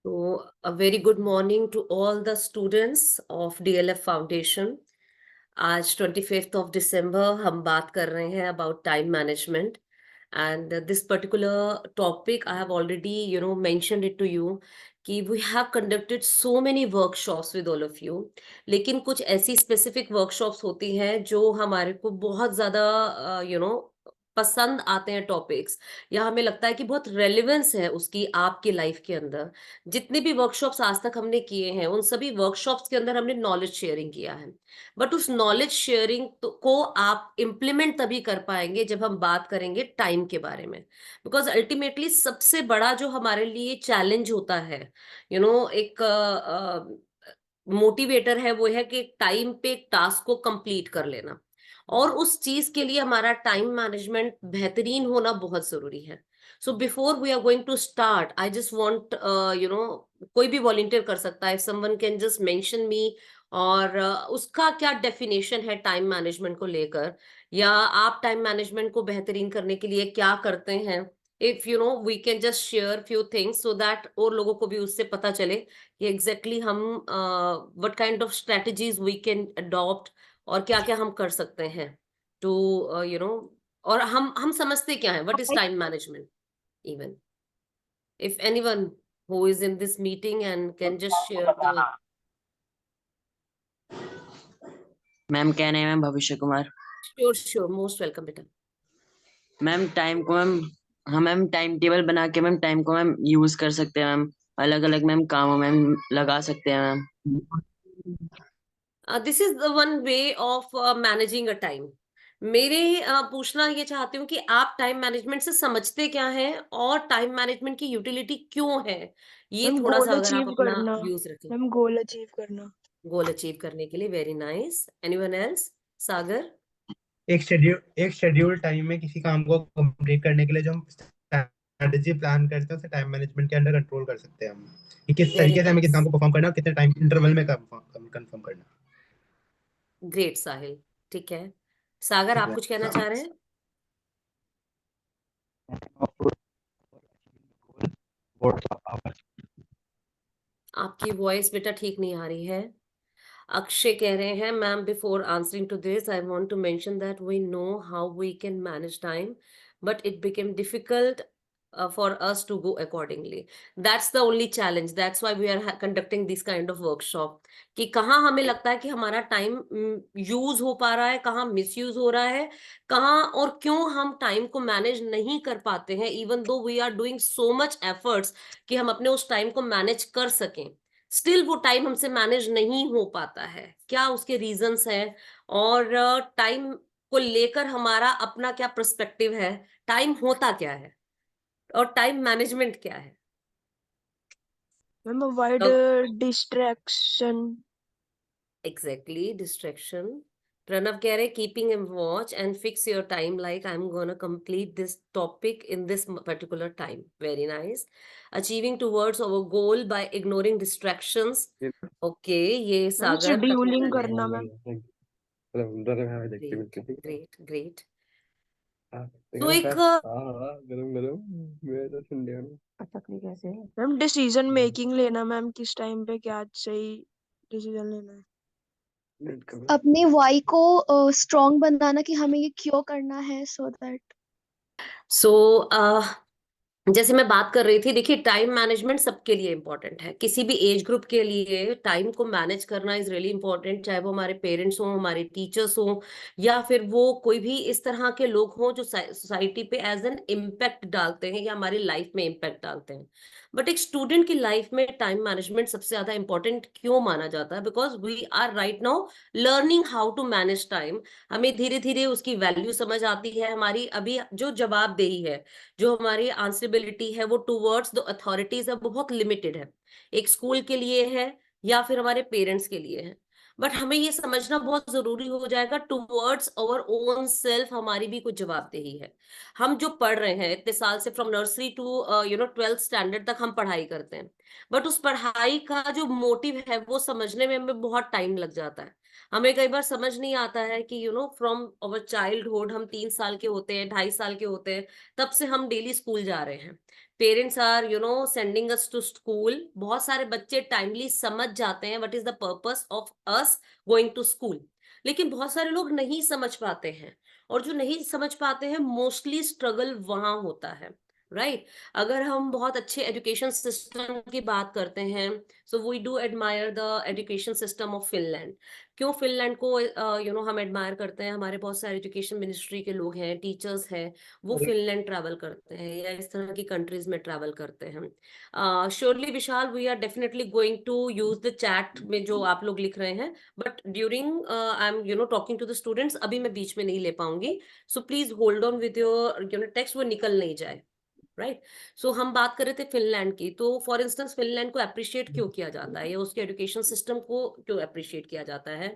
So, a very good morning to all the students of DLF Foundation. आज 25th of December हम बात कर रहे हैं about time management, and this particular topic I have already mentioned it to you कि we have conducted so many workshops with all of you. लेकिन कुछ ऐसी specific workshops होती हैं जो हमारे को बहुत ज़्यादा पसंद आते हैं टॉपिक्स, या हमें लगता है कि बहुत रेलेवेंस है उसकी आपके लाइफ के अंदर। जितने भी वर्कशॉप्स आज तक हमने किए हैं, उन सभी वर्कशॉप्स के अंदर हमने नॉलेज शेयरिंग किया है। बट उस नॉलेज शेयरिंग को आप इम्प्लीमेंट तभी कर पाएंगे जब हम बात करेंगे टाइम के बारे में। बिकॉज अल्टीमेटली सबसे बड़ा जो हमारे लिए चैलेंज होता है, एक मोटिवेटर है, वो है कि टाइम पे एक टास्क को कंप्लीट कर लेना। और उस चीज के लिए हमारा टाइम मैनेजमेंट बेहतरीन होना बहुत जरूरी है। So before we are going to start, I just want कोई भी वॉलंटियर कर सकता है, someone can just mention me, और उसका क्या डेफिनेशन है टाइम मैनेजमेंट को लेकर, या आप टाइम मैनेजमेंट को बेहतरीन करने के लिए क्या करते हैं। If we can just share few things so that और लोगों को भी उससे पता चले कि एग्जैक्टली हम what kind of strategies we can adopt, और क्या क्या हम कर सकते हैं टू और हम समझते क्या है what is time management. Even if anyone who is in this meeting and can just share the ma'am क्या नाम है? मैम भविष्य कुमार। sure most welcome बेटा। मैम टाइम को मैम टाइम टेबल बना के मैम टाइम को मैम यूज कर सकते हैं मैम, अलग अलग मैम कामों में मैम लगा सकते हैं ma'am. This is the one way of managing a time. मेरे पूछना ये चाहती हूँ कि आप टाइम मैनेजमेंट से समझते क्या हैं, और टाइम मैनेजमेंट की यूटिलिटी क्यों है, ये मैम थोड़ा सा गोल अगर आप अचीव अपना करना। व्यूज रखें। मैम गोल अचीव करना। गोल अचीव करने के लिए, very nice. Anyone else? Sagar? एक शेड्यूल टाइम में किसी काम को कंप्लीट करने के लिए जो हम स्ट्रेटजी प्लान करते हैं, उसे टाइम मैनेजमेंट के अंडर कंट्रोल कर सकते हैं हम, कि किस तरीके से हमें किस काम को परफॉर्म करना है और कितने टाइम इंटरवल में कंफर्म करना। ग्रेट साहिल, ठीक है। सागर, आप कुछ कहना चाह रहे हैं? आपकी वॉइस बेटा ठीक नहीं आ रही है। अक्षय कह रहे हैं, ma'am before answering to this I want to mention that we know how we can manage time, but it became difficult for us to go accordingly. That's the only challenge. That's why we are conducting this kind of workshop. कि कहाँ हमें लगता है कि हमारा time use हो पा रहा है, कहाँ मिसयूज हो रहा है, कहाँ और क्यों हम टाइम को मैनेज नहीं कर पाते हैं, even though we are doing so much efforts कि हम अपने उस टाइम को मैनेज कर सकें, स्टिल वो टाइम हमसे मैनेज नहीं हो पाता है। क्या उसके रीजंस हैं, और टाइम को लेकर हमारा अपना क्या पर्सपेक्टिव है, टाइम होता क्या है, और टाइम मैनेजमेंट क्या है। Ma'am avoid distraction. Exactly, distraction. Pranav कह रहे keeping a watch and fix your time, like I am gonna complete this topic in this particular time. Very nice. Achieving towards our goal by ignoring distractions. Okay, ये सागर का scheduling कहना है। करना ma'am. Great great. तो एक कैसे ma'am decision making लेना, ma'am किस टाइम पे क्या सही डिसीजन लेना है। अपने वाई को स्ट्रॉन्ग बनाना कि हमें ये क्यों करना है, सो दैट जैसे मैं बात कर रही थी, देखिए टाइम मैनेजमेंट सबके लिए इंपॉर्टेंट है, किसी भी एज ग्रुप के लिए टाइम को मैनेज करना इज रियली इंपॉर्टेंट, चाहे वो हमारे पेरेंट्स हों, हमारे टीचर्स हों, या फिर वो कोई भी इस तरह के लोग हों जो सोसाइटी पे एज एन इम्पैक्ट डालते हैं या हमारी लाइफ में इम्पैक्ट डालते हैं। बट एक स्टूडेंट की लाइफ में टाइम मैनेजमेंट सबसे ज्यादा इंपॉर्टेंट क्यों माना जाता है? Because we are right now learning how to manage time. हमें धीरे धीरे उसकी वैल्यू समझ आती है, हमारी अभी जो जवाबदेही है, जो हमारी आंसरेबिलिटी है, वो टुवर्ड्स द अथॉरिटीज है, बहुत लिमिटेड है। एक स्कूल के लिए है या फिर हमारे पेरेंट्स के लिए है, बट हमें ये समझना बहुत जरूरी हो जाएगा टुवर्ड्स आवर ओन सेल्फ हमारी भी कुछ जवाबदेही है। हम जो पढ़ रहे हैं इतने साल से, from nursery to 12th standard तक हम पढ़ाई करते हैं, बट उस पढ़ाई का जो मोटिव है वो समझने में हमें बहुत टाइम लग जाता है। हमें कई बार समझ नहीं आता है कि फ्रॉम अवर चाइल्डहुड, हम 3 साल के होते हैं, 2.5 साल के होते हैं, तब से हम डेली स्कूल जा रहे हैं। Parents are sending us to school. बहुत सारे बच्चे टाइमली समझ जाते हैं what is the purpose of us going to school, लेकिन बहुत सारे लोग नहीं समझ पाते हैं, और जो नहीं समझ पाते हैं मोस्टली स्ट्रगल वहां होता है, राइट। अगर हम बहुत अच्छे एजुकेशन सिस्टम की बात करते हैं, so we do admire the education system of Finland. क्यों फिनलैंड को हम एडमायर करते हैं? हमारे बहुत सारे एजुकेशन मिनिस्ट्री के लोग हैं, टीचर्स हैं, वो फिनलैंड ट्रैवल करते हैं या इस तरह की कंट्रीज में ट्रैवल करते हैं। Surely Vishal, we are definitely going to use the chat में जो आप लोग लिख रहे हैं, but during I am talking to the students, अभी मैं बीच में नहीं ले पाऊंगी। So please hold on with your text, वो निकल नहीं जाए, राइट। सो हम बात कर रहे थे फिनलैंड की। तो फॉर इंस्टेंस फिनलैंड को अप्रिशिएट क्यों किया जाता है, या उसके एजुकेशन सिस्टम को क्यों अप्रिशिएट किया जाता है?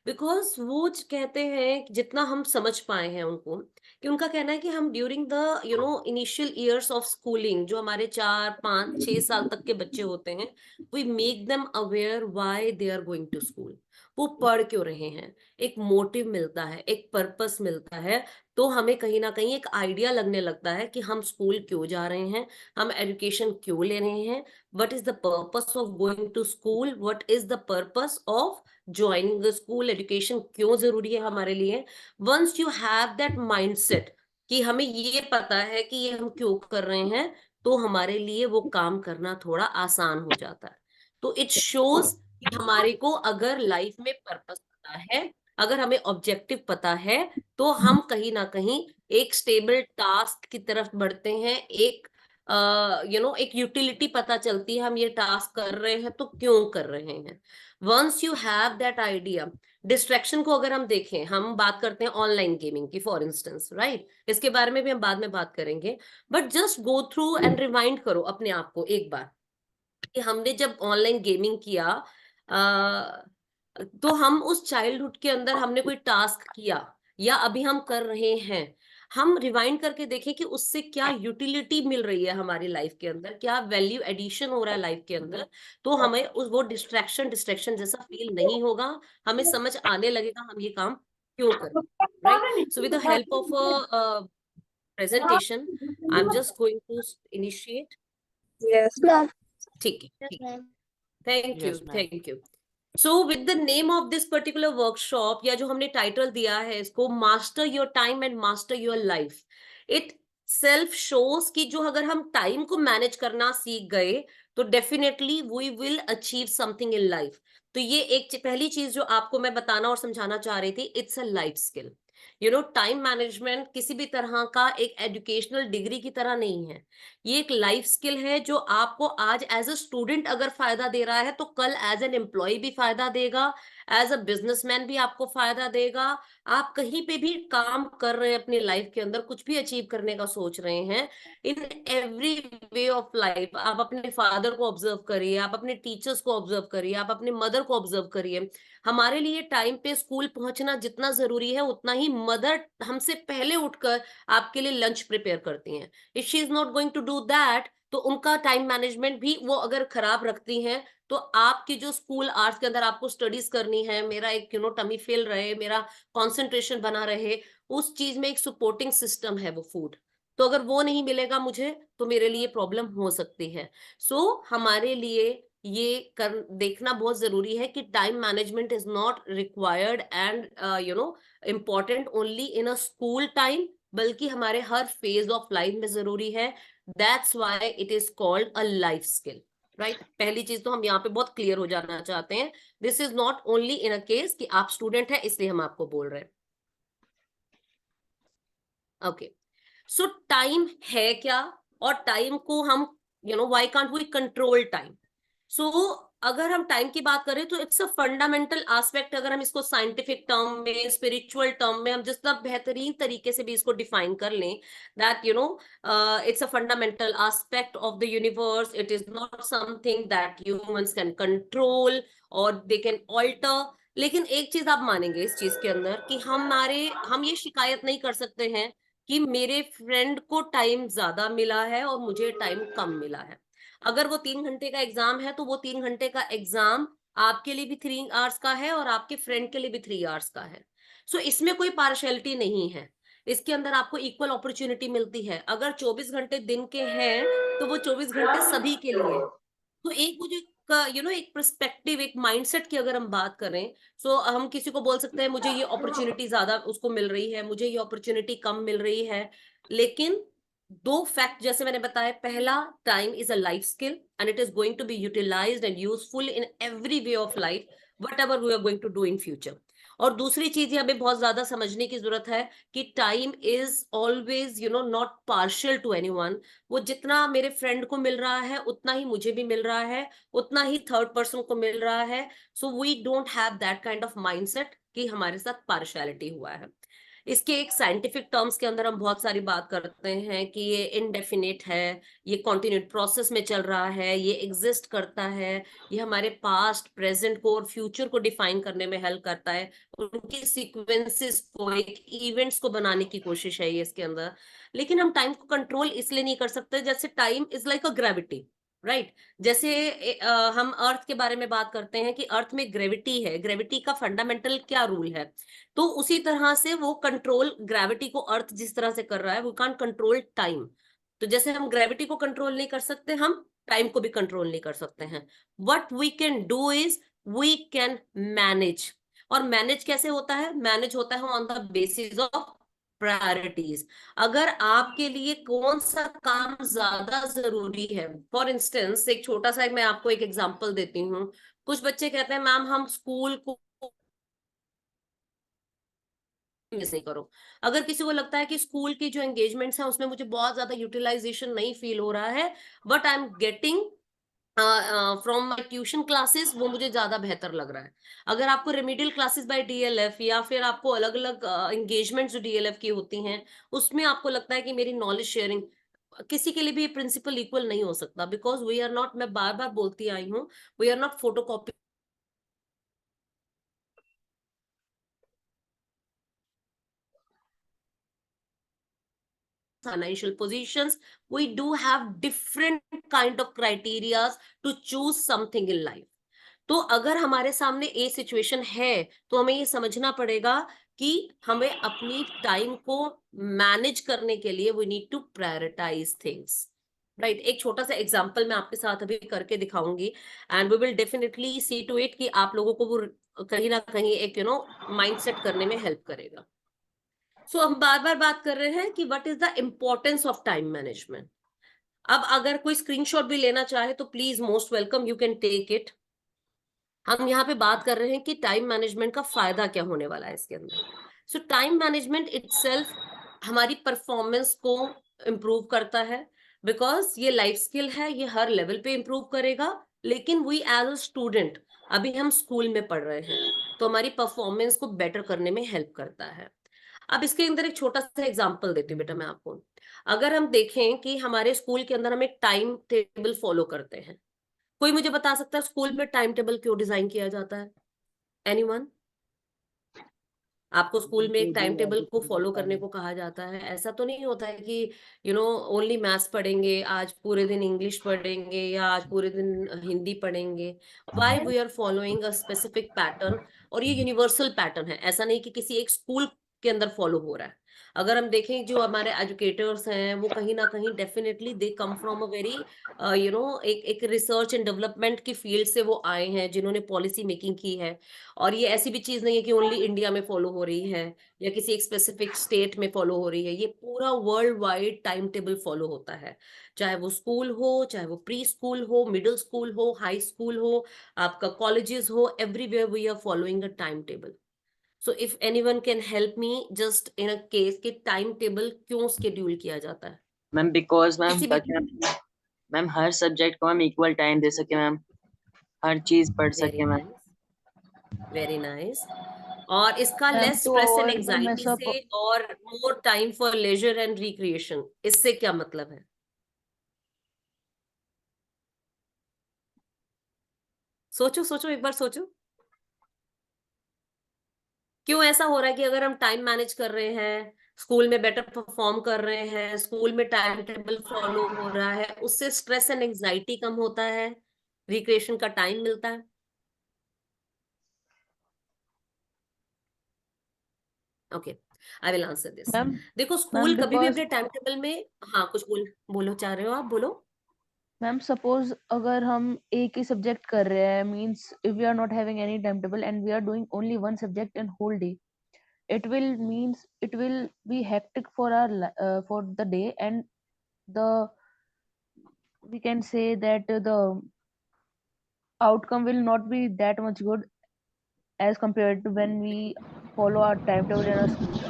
बिकॉज वो कहते हैं कि जितना हम समझ पाए हैं उनको, कि उनका कहना है कि हम during the initial years of schooling, जो हमारे 4, 5, 6 साल तक के बच्चे होते हैं, we make them aware why they are going to school. वो पढ़ क्यों रहे हैं, एक मोटिव मिलता है, एक पर्पस मिलता है। तो हमें कहीं ना कहीं एक आइडिया लगने लगता है कि हम स्कूल क्यों जा रहे हैं, हम एजुकेशन क्यों ले रहे हैं, what is the purpose of going to school, what is the purpose of joining the school, education क्यों जरूरी है हमारे लिए। Once you have that mindset कि हमें ये पता है कि ये हम क्यों कर रहे हैं, तो हमारे लिए वो काम करना थोड़ा आसान हो जाता है। तो इट शोज कि हमारे को अगर लाइफ में पर्पस पता है, अगर हमें ऑब्जेक्टिव पता है, तो हम कहीं ना कहीं एक स्टेबल टास्क की तरफ बढ़ते हैं। एक एक यूटिलिटी पता चलती है, हम ये टास्क कर रहे हैं तो क्यों कर रहे हैं। Once you have that idea. Distraction को अगर हम देखें, हम बात करते हैं ऑनलाइन गेमिंग की फॉर इंस्टेंस, राइट, इसके बारे में भी हम बाद में बात करेंगे। But just go through and remind करो अपने आप को एक बार कि हमने जब ऑनलाइन गेमिंग किया, तो हम उस चाइल्डहुड के अंदर हमने कोई टास्क किया, या अभी हम कर रहे हैं, हम रिवाइंड करके देखें कि उससे क्या यूटिलिटी मिल रही है हमारी लाइफ के अंदर, क्या वैल्यू एडिशन हो रहा है लाइफ के अंदर। तो हमें उस वो डिस्ट्रैक्शन डिस्ट्रैक्शन जैसा फील नहीं होगा, हमें समझ आने लगेगा हम ये काम क्यों कर रहे हैं, right. So with the help of presentation, I'm just going to initiate. Yes. ठीक है, ठीक है। Thank you, Yes, ma'am. Thank you. So with the name of this particular workshop, या जो हमने टाइटल दिया है इसको, master your time and master your life, it self shows कि जो अगर हम टाइम को मैनेज करना सीख गए, तो definitely we will achieve something in life. तो ये एक पहली चीज जो आपको मैं बताना और समझाना चाह रही थी, it's a life skill. Time management किसी भी तरह का एक एजुकेशनल डिग्री की तरह नहीं है, ये एक लाइफ स्किल है जो आपको आज एज अ स्टूडेंट अगर फायदा दे रहा है, तो कल एज एन एम्प्लॉय भी फायदा देगा, एज अ बिजनेसमैन भी आपको फायदा देगा। आप कहीं पे भी काम कर रहे हैं अपनी लाइफ के अंदर, कुछ भी अचीव करने का सोच रहे हैं, इन एवरी वे ऑफ लाइफ, आप अपने फादर को ऑब्जर्व करिए, आप अपने टीचर्स को ऑब्जर्व करिए, आप अपने मदर को ऑब्जर्व करिए। हमारे लिए टाइम पे स्कूल पहुंचना जितना जरूरी है, उतना ही मदर हमसे पहले उठकर आपके लिए लंच प्रिपेयर करती हैं। If she is not going to do that, तो उनका टाइम मैनेजमेंट भी वो अगर खराब रखती हैं, तो आपकी जो स्कूल आवर्स के अंदर आपको स्टडीज करनी है, मेरा एक टमी फिल रहे, मेरा कंसंट्रेशन बना रहे, उस चीज में एक सपोर्टिंग सिस्टम है वो फूड। तो अगर वो नहीं मिलेगा मुझे, तो मेरे लिए प्रॉब्लम हो सकती है। सो हमारे लिए ये कर देखना बहुत जरूरी है कि time management is not required and important only in a school time, बल्कि हमारे हर फेज ऑफ लाइफ में जरूरी है। That's why it is called a life skill, right. पहली चीज तो हम यहाँ पे बहुत क्लियर हो जाना चाहते हैं, this is not only in a case कि आप स्टूडेंट है इसलिए हम आपको बोल रहे हैं। ओके, सो टाइम है क्या, और टाइम को हम why can't we control time. So अगर हम टाइम की बात करें, तो इट्स अ फंडामेंटल एस्पेक्ट। अगर हम इसको साइंटिफिक टर्म में, स्पिरिचुअल टर्म में, हम जितना बेहतरीन तरीके से भी इसको डिफाइन कर लें, that it's a fundamental aspect of the universe. It is not something that humans can control और दे कैन ऑल्टर। लेकिन एक चीज आप मानेंगे इस चीज के अंदर, कि हम ये शिकायत नहीं कर सकते हैं कि मेरे फ्रेंड को टाइम ज्यादा मिला है और मुझे टाइम कम मिला है। अगर वो 3 घंटे का एग्जाम है तो वो 3 घंटे का एग्जाम आपके लिए भी 3 आवर्स का है और आपके फ्रेंड के लिए भी 3 आवर्स का है। सो इसमें कोई पार्शियलिटी नहीं है, इसके अंदर आपको इक्वल अपॉर्चुनिटी मिलती है। अगर 24 घंटे दिन के हैं तो वो 24 घंटे सभी के लिए है। तो एक वो जो एक पर्सपेक्टिव, एक माइंडसेट की अगर हम बात करें, सो हम किसी को बोल सकते हैं मुझे ये अपॉर्चुनिटी ज्यादा उसको मिल रही है, मुझे ये अपॉर्चुनिटी कम मिल रही है। लेकिन दो फैक्ट जैसे मैंने बताया, पहला, time is a life skill and it is going to be utilised and useful in every way of life, whatever we are going to do in future. और दूसरी चीज ये हमें बहुत ज्यादा समझने की जरूरत है कि time is always not partial two anyone. वो जितना मेरे फ्रेंड को मिल रहा है उतना ही मुझे भी मिल रहा है, उतना ही थर्ड पर्सन को मिल रहा है। So we don't have that kind of mindset कि हमारे साथ पार्शियलिटी हुआ है। इसके एक साइंटिफिक टर्म्स के अंदर हम बहुत सारी बात करते हैं कि ये इनडेफिनिट है, ये कॉन्टिन्यूड प्रोसेस में चल रहा है, ये एग्जिस्ट करता है, ये हमारे पास्ट, प्रेजेंट को और फ्यूचर को डिफाइन करने में हेल्प करता है, उनकी सीक्वेंसेस को, एक इवेंट्स को बनाने की कोशिश है ये इसके अंदर। लेकिन हम टाइम को कंट्रोल इसलिए नहीं कर सकते, जैसे time is like a gravity, right? जैसे हम अर्थ के बारे में बात करते हैं कि अर्थ में ग्रेविटी है, ग्रेविटी का फंडामेंटल क्या रूल है, तो उसी तरह से वो कंट्रोल ग्रेविटी को अर्थ जिस तरह से कर रहा है, वो कांट कंट्रोल टाइम। तो जैसे हम ग्रेविटी को कंट्रोल नहीं कर सकते, हम टाइम को भी कंट्रोल नहीं कर सकते हैं। What we can do is we can manage. और मैनेज कैसे होता है? मैनेज होता है on the basis of priorities. अगर आपके लिए कौन सा काम ज्यादा जरूरी है, फॉर इंस्टेंस एक छोटा सा मैं आपको एक एग्जांपल देती हूँ। कुछ बच्चे कहते हैं मैम हम स्कूल को मिस नहीं करो। अगर किसी को लगता है कि स्कूल की जो एंगेजमेंट्स हैं उसमें मुझे बहुत ज्यादा यूटिलाइजेशन नहीं फील हो रहा है, but I am getting from my tuition classes, वो मुझे ज्यादा बेहतर लग रहा है। अगर आपको रेमिडियल क्लासेस बाय डीएलएफ या फिर आपको अलग अलग एंगेजमेंट जो डीएलएफ की होती हैं उसमें आपको लगता है कि मेरी नॉलेज शेयरिंग, किसी के लिए भी प्रिंसिपल इक्वल नहीं हो सकता, बिकॉज वी आर नॉट, मैं बार बार बोलती आई हूँ, we are not photocopy financial positions. We do have different kind of criterias to choose something in life. तो अगर हमारे सामने ए सिचुएशन है तो हमें ये समझना पड़ेगा कि हमें अपनी टाइम को मैनेज करने के लिए we need to prioritise things, right? एक छोटा सा एग्जांपल मैं आपके साथ अभी करके दिखाऊंगी and we will definitely see to it कि आप लोगों को वो कहीं ना कहीं एक माइंडसेट करने में हेल्प करेगा। सो हम बार बार बात कर रहे हैं कि what is the importance of time management. अब अगर कोई स्क्रीनशॉट भी लेना चाहे तो please most welcome, you can take it. हम यहाँ पे बात कर रहे हैं कि टाइम मैनेजमेंट का फायदा क्या होने वाला है इसके अंदर। सो टाइम मैनेजमेंट इटसेल्फ हमारी परफॉर्मेंस को इम्प्रूव करता है, बिकॉज ये लाइफ स्किल है, ये हर लेवल पे इम्प्रूव करेगा। लेकिन वी एज अ स्टूडेंट, अभी हम स्कूल में पढ़ रहे हैं, तो हमारी परफॉर्मेंस को बेटर करने में हेल्प करता है। अब इसके अंदर एक छोटा सा एग्जांपल देती हूँ बेटा मैं आपको। अगर हम देखें कि हमारे स्कूल के अंदर हम एक टाइम टेबल फॉलो करते हैं, कोई मुझे बता सकता है स्कूल में टाइम टेबल क्यों डिजाइन किया जाता है? एनीवन? आपको स्कूल में एक टाइम टेबल को फॉलो करने को कहा जाता है, ऐसा तो नहीं होता है कि ओनली मैथ्स पढ़ेंगे, आज पूरे दिन इंग्लिश पढ़ेंगे या आज पूरे दिन हिंदी पढ़ेंगे। Why we are following a specific pattern, और ये यूनिवर्सल पैटर्न है, ऐसा नहीं कि किसी एक स्कूल के अंदर फॉलो हो रहा है। अगर हम देखें जो हमारे एजुकेटर्स हैं वो कहीं ना कहीं definitely they come from a very एक रिसर्च एंड डेवलपमेंट की फील्ड से वो आए हैं, जिन्होंने पॉलिसी मेकिंग की है। और ये ऐसी भी चीज नहीं है कि ओनली इंडिया में फॉलो हो रही है या किसी एक स्पेसिफिक स्टेट में फॉलो हो रही है, ये पूरा world wide time table follow होता है। चाहे वो स्कूल हो, चाहे वो प्री स्कूल हो, मिडिल स्कूल हो, हाई स्कूल हो, आपका कॉलेजेस हो, everywhere we are following a time table. So if anyone can help me just in a case कि टाइम टेबल क्यों शेड्यूल किया जाता है मैम बिकॉज मैम किसी भी। ताकि मैम हर सब्जेक्ट को मैम इक्वल टाइम दे सके मैम, हर चीज पढ़ वेरी सके मैम। Nice, very nice. और इसका ma'am less to stress and avoid anxiety mess up से और more time for leisure and recreation, इससे क्या मतलब है? सोचो सोचो, एक बार सोचो, क्यों ऐसा हो रहा है कि अगर हम टाइम मैनेज कर रहे हैं स्कूल में बेटर परफॉर्म कर रहे हैं, स्कूल में टाइम टेबल फॉलो हो रहा है, उससे स्ट्रेस एंड एंजाइटी कम होता है, रिक्रिएशन का टाइम मिलता है। Okay, I will answer this. Ma'am देखो, स्कूल मैम कभी भी बिकॉज अपने टाइम टेबल में, हाँ कुछ बोलो चाह रहे हो आप, बोलो। मैम सपोज अगर हम एक ही सब्जेक्ट कर रहे हैं, means if we are not having any time table and we are doing only one subject in whole day, it will be hectic for our for the day, and the we can say that the outcome will not be that much good as compared to when we follow our timetable in our schools.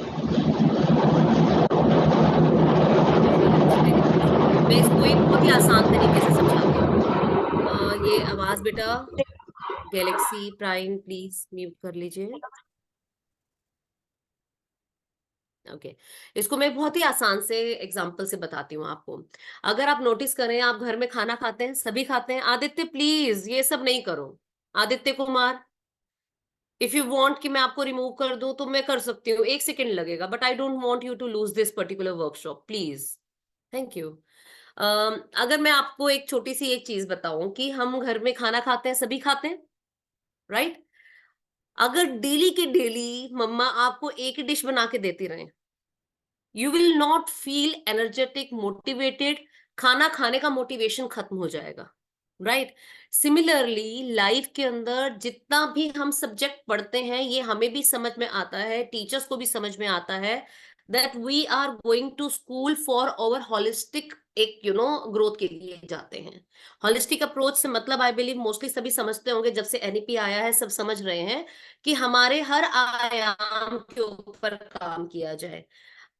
मैं इसको एक बहुत ही आसान तरीके से समझाती हूँ। ये आवाज बेटा गैलेक्सी प्राइम प्लीज म्यूट कर लीजिए। ओके, इसको मैं बहुत ही आसान से एग्जांपल से बताती हूँ आपको। अगर आप नोटिस करें, आप घर में खाना खाते हैं, सभी खाते हैं। आदित्य प्लीज ये सब नहीं करो। Aditya Kumar, if you want कि मैं आपको रिमूव कर दूं तो मैं कर सकती हूँ, 1 सेकंड लगेगा, but I don't want you to lose this particular workshop, please. Thank you. अगर मैं आपको एक छोटी सी एक चीज बताऊं कि हम घर में खाना खाते हैं, सभी खाते हैं, राइट? अगर डेली की डेली मम्मा आपको एक ही डिश बना के देती रहे, you will not feel energetic, motivated. खाना खाने का मोटिवेशन खत्म हो जाएगा, राइट? सिमिलरली लाइफ के अंदर जितना भी हम सब्जेक्ट पढ़ते हैं, ये हमें भी समझ में आता है, टीचर्स को भी समझ में आता है that we are going to school for our holistic, एक ग्रोथ के लिए जाते हैं। होलिस्टिक अप्रोच से मतलब आई बिलीव मोस्टली सभी समझते होंगे, जब से एनईपी आया है सब समझ रहे हैं कि हमारे हर आयाम के ऊपर काम किया जाए।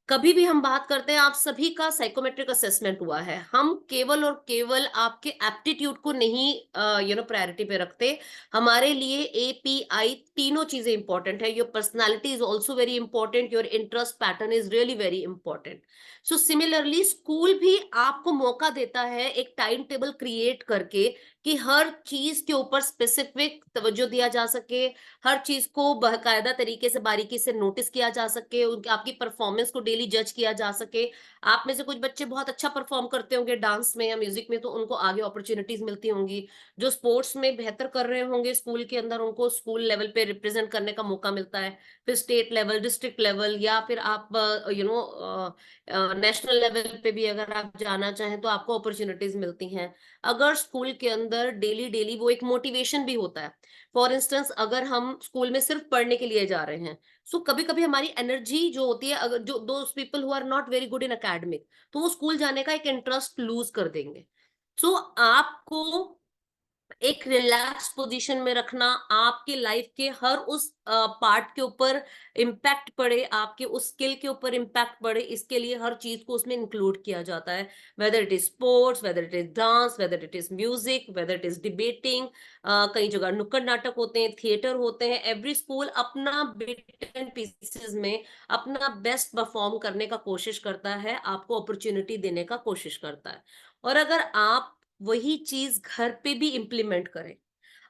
कभी भी हम बात करते हैं, आप सभी का साइकोमेट्रिक असेसमेंट हुआ है, हम केवल और केवल आपके एप्टीट्यूड को नहीं प्रायोरिटी पे रखते। हमारे लिए एपीआई तीनों चीजें इंपॉर्टेंट है। Your personality is also very important, your interest pattern is really very important. So similarly school भी आपको मौका देता है एक टाइम टेबल क्रिएट करके कि हर चीज के ऊपर स्पेसिफिक तवज्जो दिया जा सके, हर चीज को बाकायदा तरीके से बारीकी से नोटिस किया जा सके, उनकी आपकी परफॉर्मेंस को डेली जज किया जा सके। आप में से कुछ बच्चे बहुत अच्छा परफॉर्म करते होंगे डांस में या म्यूजिक में, तो उनको आगे अपॉर्चुनिटीज मिलती होंगी। जो स्पोर्ट्स में बेहतर कर रहे होंगे स्कूल के अंदर, उनको स्कूल लेवल पे रिप्रेजेंट करने का मौका मिलता है, फिर स्टेट लेवल, डिस्ट्रिक्ट लेवल, या फिर आप नेशनल लेवल पे भी अगर आप जाना चाहें तो आपको अपॉर्चुनिटीज मिलती हैं। अगर स्कूल के अंदर डेली डेली वो एक मोटिवेशन भी होता है। फॉर इंस्टेंस, अगर हम स्कूल में सिर्फ पढ़ने के लिए जा रहे हैं, सो कभी कभी हमारी एनर्जी जो होती है, अगर जो those people who are not very good in academic, तो वो स्कूल जाने का एक इंटरेस्ट लूज कर देंगे। सो आपको एक रिलैक्स पोजीशन में रखना, आपके लाइफ के हर उस पार्ट के ऊपर इम्पैक्ट पड़े, आपके उस स्किल के ऊपर इम्पैक्ट पड़े, इसके लिए हर चीज को उसमें इंक्लूड किया जाता है। Whether it is sports, whether it is dance, whether it is music, whether it is debating, कई जगह नुक्कड़ नाटक होते हैं, थिएटर होते हैं। एवरी स्कूल अपना बिट एंड पीसेस में अपना बेस्ट परफॉर्म करने का कोशिश करता है, आपको अपॉर्चुनिटी देने का कोशिश करता है। और अगर आप वही चीज घर पे भी इम्प्लीमेंट करें,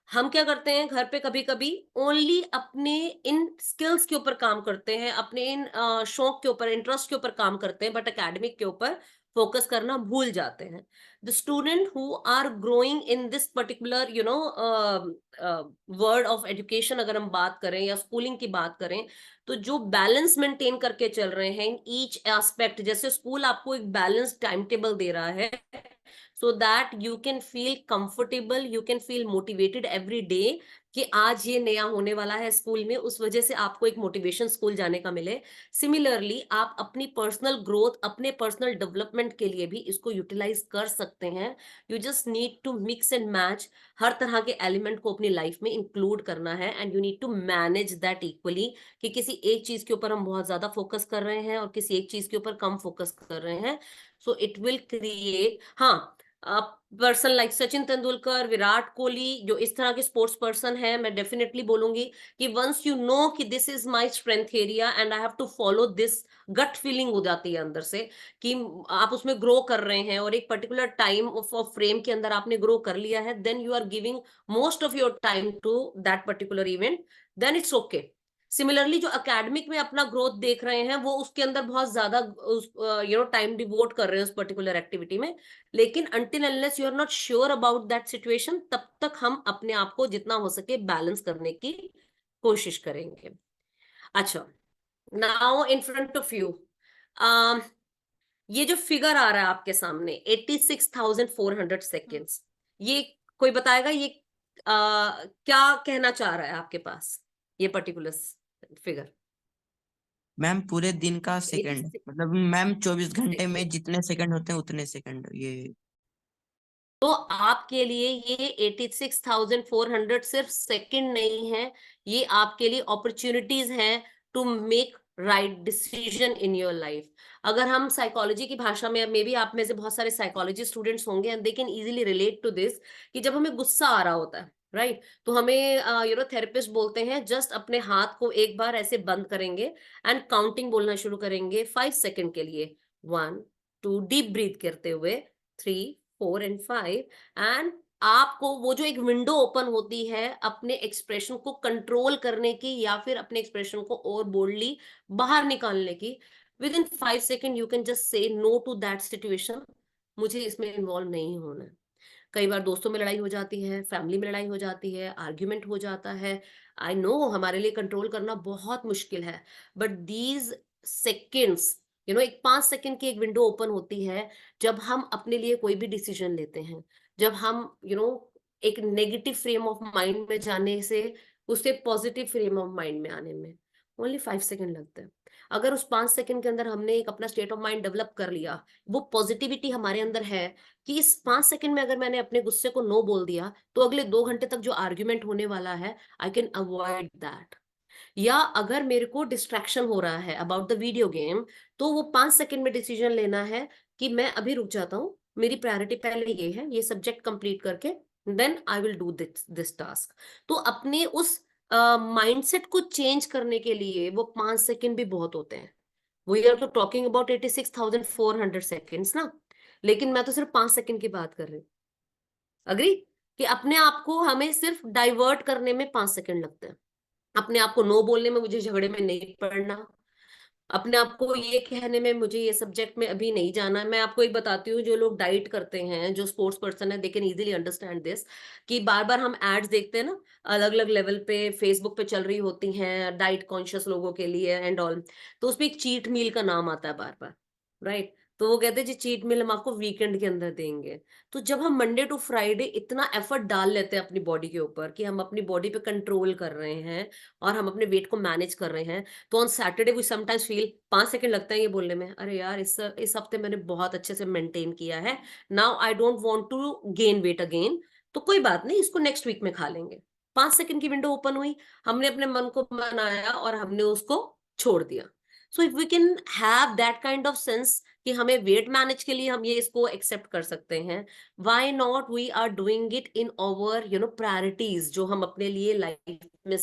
हम क्या करते हैं घर पे, कभी कभी ओनली अपने इन स्किल्स के ऊपर काम करते हैं, अपने इन शौक के ऊपर, इंटरेस्ट के ऊपर काम करते हैं, बट एकेडमिक के ऊपर फोकस करना भूल जाते हैं। The student who are growing in this particular word of education, अगर हम बात करें या स्कूलिंग की बात करें, तो जो बैलेंस मेंटेन करके चल रहे हैं इन ईच एस्पेक्ट, जैसे स्कूल आपको एक बैलेंस टाइम टेबल दे रहा है, so that you can feel comfortable, you can feel motivated every day कि आज ये नया होने वाला है स्कूल में, उस वजह से आपको एक मोटिवेशन स्कूल जाने का मिले। सिमिलरली आप अपनी पर्सनल ग्रोथ, अपने पर्सनल डेवलपमेंट के लिए भी इसको यूटिलाइज कर सकते हैं। You just need to mix and match, हर तरह के एलिमेंट को अपनी लाइफ में इंक्लूड करना है, and you need to manage that equally, कि किसी एक चीज के ऊपर हम बहुत ज्यादा फोकस कर रहे हैं और किसी एक चीज के ऊपर कम फोकस कर रहे हैं। सो इट विल क्रिएट, हाँ, पर्सन लाइक सचिन तेंदुलकर, विराट कोहली, जो इस तरह के स्पोर्ट्स पर्सन है, मैं डेफिनेटली बोलूंगी कि वंस यू नो कि this is my strength area and I have to follow this, gut feeling हो जाती है अंदर से कि आप उसमें ग्रो कर रहे हैं और एक पर्टिकुलर टाइम ऑफ फ्रेम के अंदर आपने ग्रो कर लिया है, then you are giving most of your time to that particular event, then it's okay. Similarly जो एकेडमिक में अपना ग्रोथ देख रहे हैं वो उसके अंदर बहुत ज्यादा टाइम डिवोट कर रहे हैं उस पर्टिकुलर एक्टिविटी में, लेकिन until unless you are not sure about that situation, तब तक हम अपने आप को जितना हो सके बैलेंस करने की कोशिश करेंगे। अच्छा, now in front of you ये जो फिगर आ रहा है आपके सामने 86,400 सेकेंड्स, ये कोई बताएगा ये क्या कहना चाह रहा है आपके पास ये पर्टिकुलर फिगर? मैम पूरे दिन का सेकंड, मतलब मैम 24 घंटे में जितने सेकंड होते हैं उतने सेकंड ये। तो आपके लिए ये 86,400 सिर्फ सेकंड नहीं है, ये आपके लिए अपॉर्चुनिटीज हैं to make right decision in your life. अगर हम साइकोलॉजी की भाषा में, मे बी आप में से बहुत सारे साइकोलॉजी स्टूडेंट्स होंगे and they can easily relate to this, कि जब हमें गुस्सा आ रहा होता है राइट, तो हमें थेरेपिस्ट बोलते हैं जस्ट अपने हाथ को एक बार ऐसे बंद करेंगे एंड काउंटिंग बोलना शुरू करेंगे 5 सेकंड के लिए, 1 2, डीप ब्रीथ करते हुए 3 4 एंड 5, एंड आपको वो जो एक विंडो ओपन होती है अपने एक्सप्रेशन को कंट्रोल करने की या फिर अपने एक्सप्रेशन को और बोल्डली बाहर निकालने की, within 5 second you can just say no to that situation, मुझे इसमें इन्वॉल्व नहीं होना है। कई बार दोस्तों में लड़ाई हो जाती है, फैमिली में लड़ाई हो जाती है, आर्ग्यूमेंट हो जाता है, आई नो हमारे लिए कंट्रोल करना बहुत मुश्किल है, बट दीज सेकेंड्स एक 5 सेकेंड की एक विंडो ओपन होती है जब हम अपने लिए कोई भी डिसीजन लेते हैं, जब हम एक नेगेटिव फ्रेम ऑफ माइंड में जाने से उससे पॉजिटिव फ्रेम ऑफ माइंड में आने में ओनली 5 सेकेंड लगते हैं। अगर उस 5 सेकेंड के अंदर हमने एक अपना स्टेट ऑफ माइंड डेवलप कर लिया, वो पॉजिटिविटी हमारे अंदर है कि इस 5 सेकंड में अगर मैंने अपने गुस्से को नो बोल दिया तो अगले 2 घंटे तक जो आर्ग्यूमेंट होने वाला है आई कैन अवॉइड दैट। या अगर मेरे को डिस्ट्रैक्शन हो रहा है अबाउट द वीडियो गेम, तो वो 5 सेकंड में डिसीजन लेना है कि मैं अभी रुक जाता हूँ, मेरी प्रायोरिटी पहले ये है, ये सब्जेक्ट कंप्लीट करके then I will do this task. तो अपने उस माइंडसेट को चेंज करने के लिए वो 5 सेकंड भी बहुत होते हैं। वी आर तो टॉकिंग अबाउट 86,400 सेकेंड्स ना, लेकिन मैं तो सिर्फ 5 सेकंड की बात कर रही हूँ। अग्री कि अपने आप को हमें सिर्फ डाइवर्ट करने में 5 सेकंड लगते हैं, अपने आप को नो बोलने में, मुझे झगड़े में नहीं पड़ना, अपने आप को ये कहने में मुझे ये सब्जेक्ट में अभी नहीं जाना है। मैं आपको एक बताती हूँ, जो लोग डाइट करते हैं, जो स्पोर्ट्स पर्सन है, दे कैन इजीली अंडरस्टैंड दिस, कि बार बार हम एड्स देखते हैं ना, अलग अलग लेवल पे फेसबुक पे चल रही होती हैं डाइट कॉन्शियस लोगों के लिए एंड ऑल, तो उसमें एक चीट मील का नाम आता है बार बार राइट। तो वो कहते हैं जी चीट मील हम आपको वीकेंड के अंदर देंगे। तो जब हम मंडे टू फ्राइडे इतना एफर्ट डाल लेते हैं अपनी बॉडी के ऊपर कि हम अपनी बॉडी पे कंट्रोल कर रहे हैं और हम अपने वेट को मैनेज कर रहे हैं, तो on Saturday we sometimes feel 5 second लगता है ये बोलने में, अरे यार इस हफ्ते मैंने बहुत अच्छे से मेंटेन किया है, now I don't want to gain weight again, तो कोई बात नहीं, इसको नेक्स्ट वीक में खा लेंगे। 5 सेकंड की विंडो ओपन हुई, हमने अपने मन को मनाया और हमने उसको छोड़ दिया। So if we can have that kind of sense कि हमें वेट मैनेज के लिए हम ये इसको एक्सेप्ट कर सकते हैं, why not we are doing it in our priorities जो हम अपने लिए लाइफ में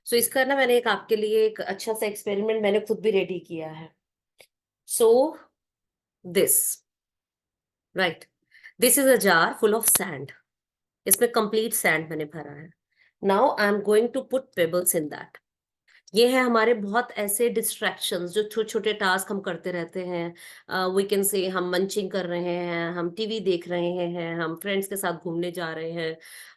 सो इसका ना मैंने एक आपके लिए एक अच्छा सा एक्सपेरिमेंट मैंने खुद भी रेडी किया है। सो this, right? This is a jar full of sand. इसमें complete sand मैंने भरा है. Now I'm going to put pebbles in that. ये है हमारे बहुत ऐसे डिस्ट्रैक्शंस जो छोटे छोटे टास्क हम करते रहते हैं. वी कैन से हम मंचिंग कर रहे हैं, हम टीवी देख रहे हैं, हम फ्रेंड्स के साथ घूमने जा रहे हैं.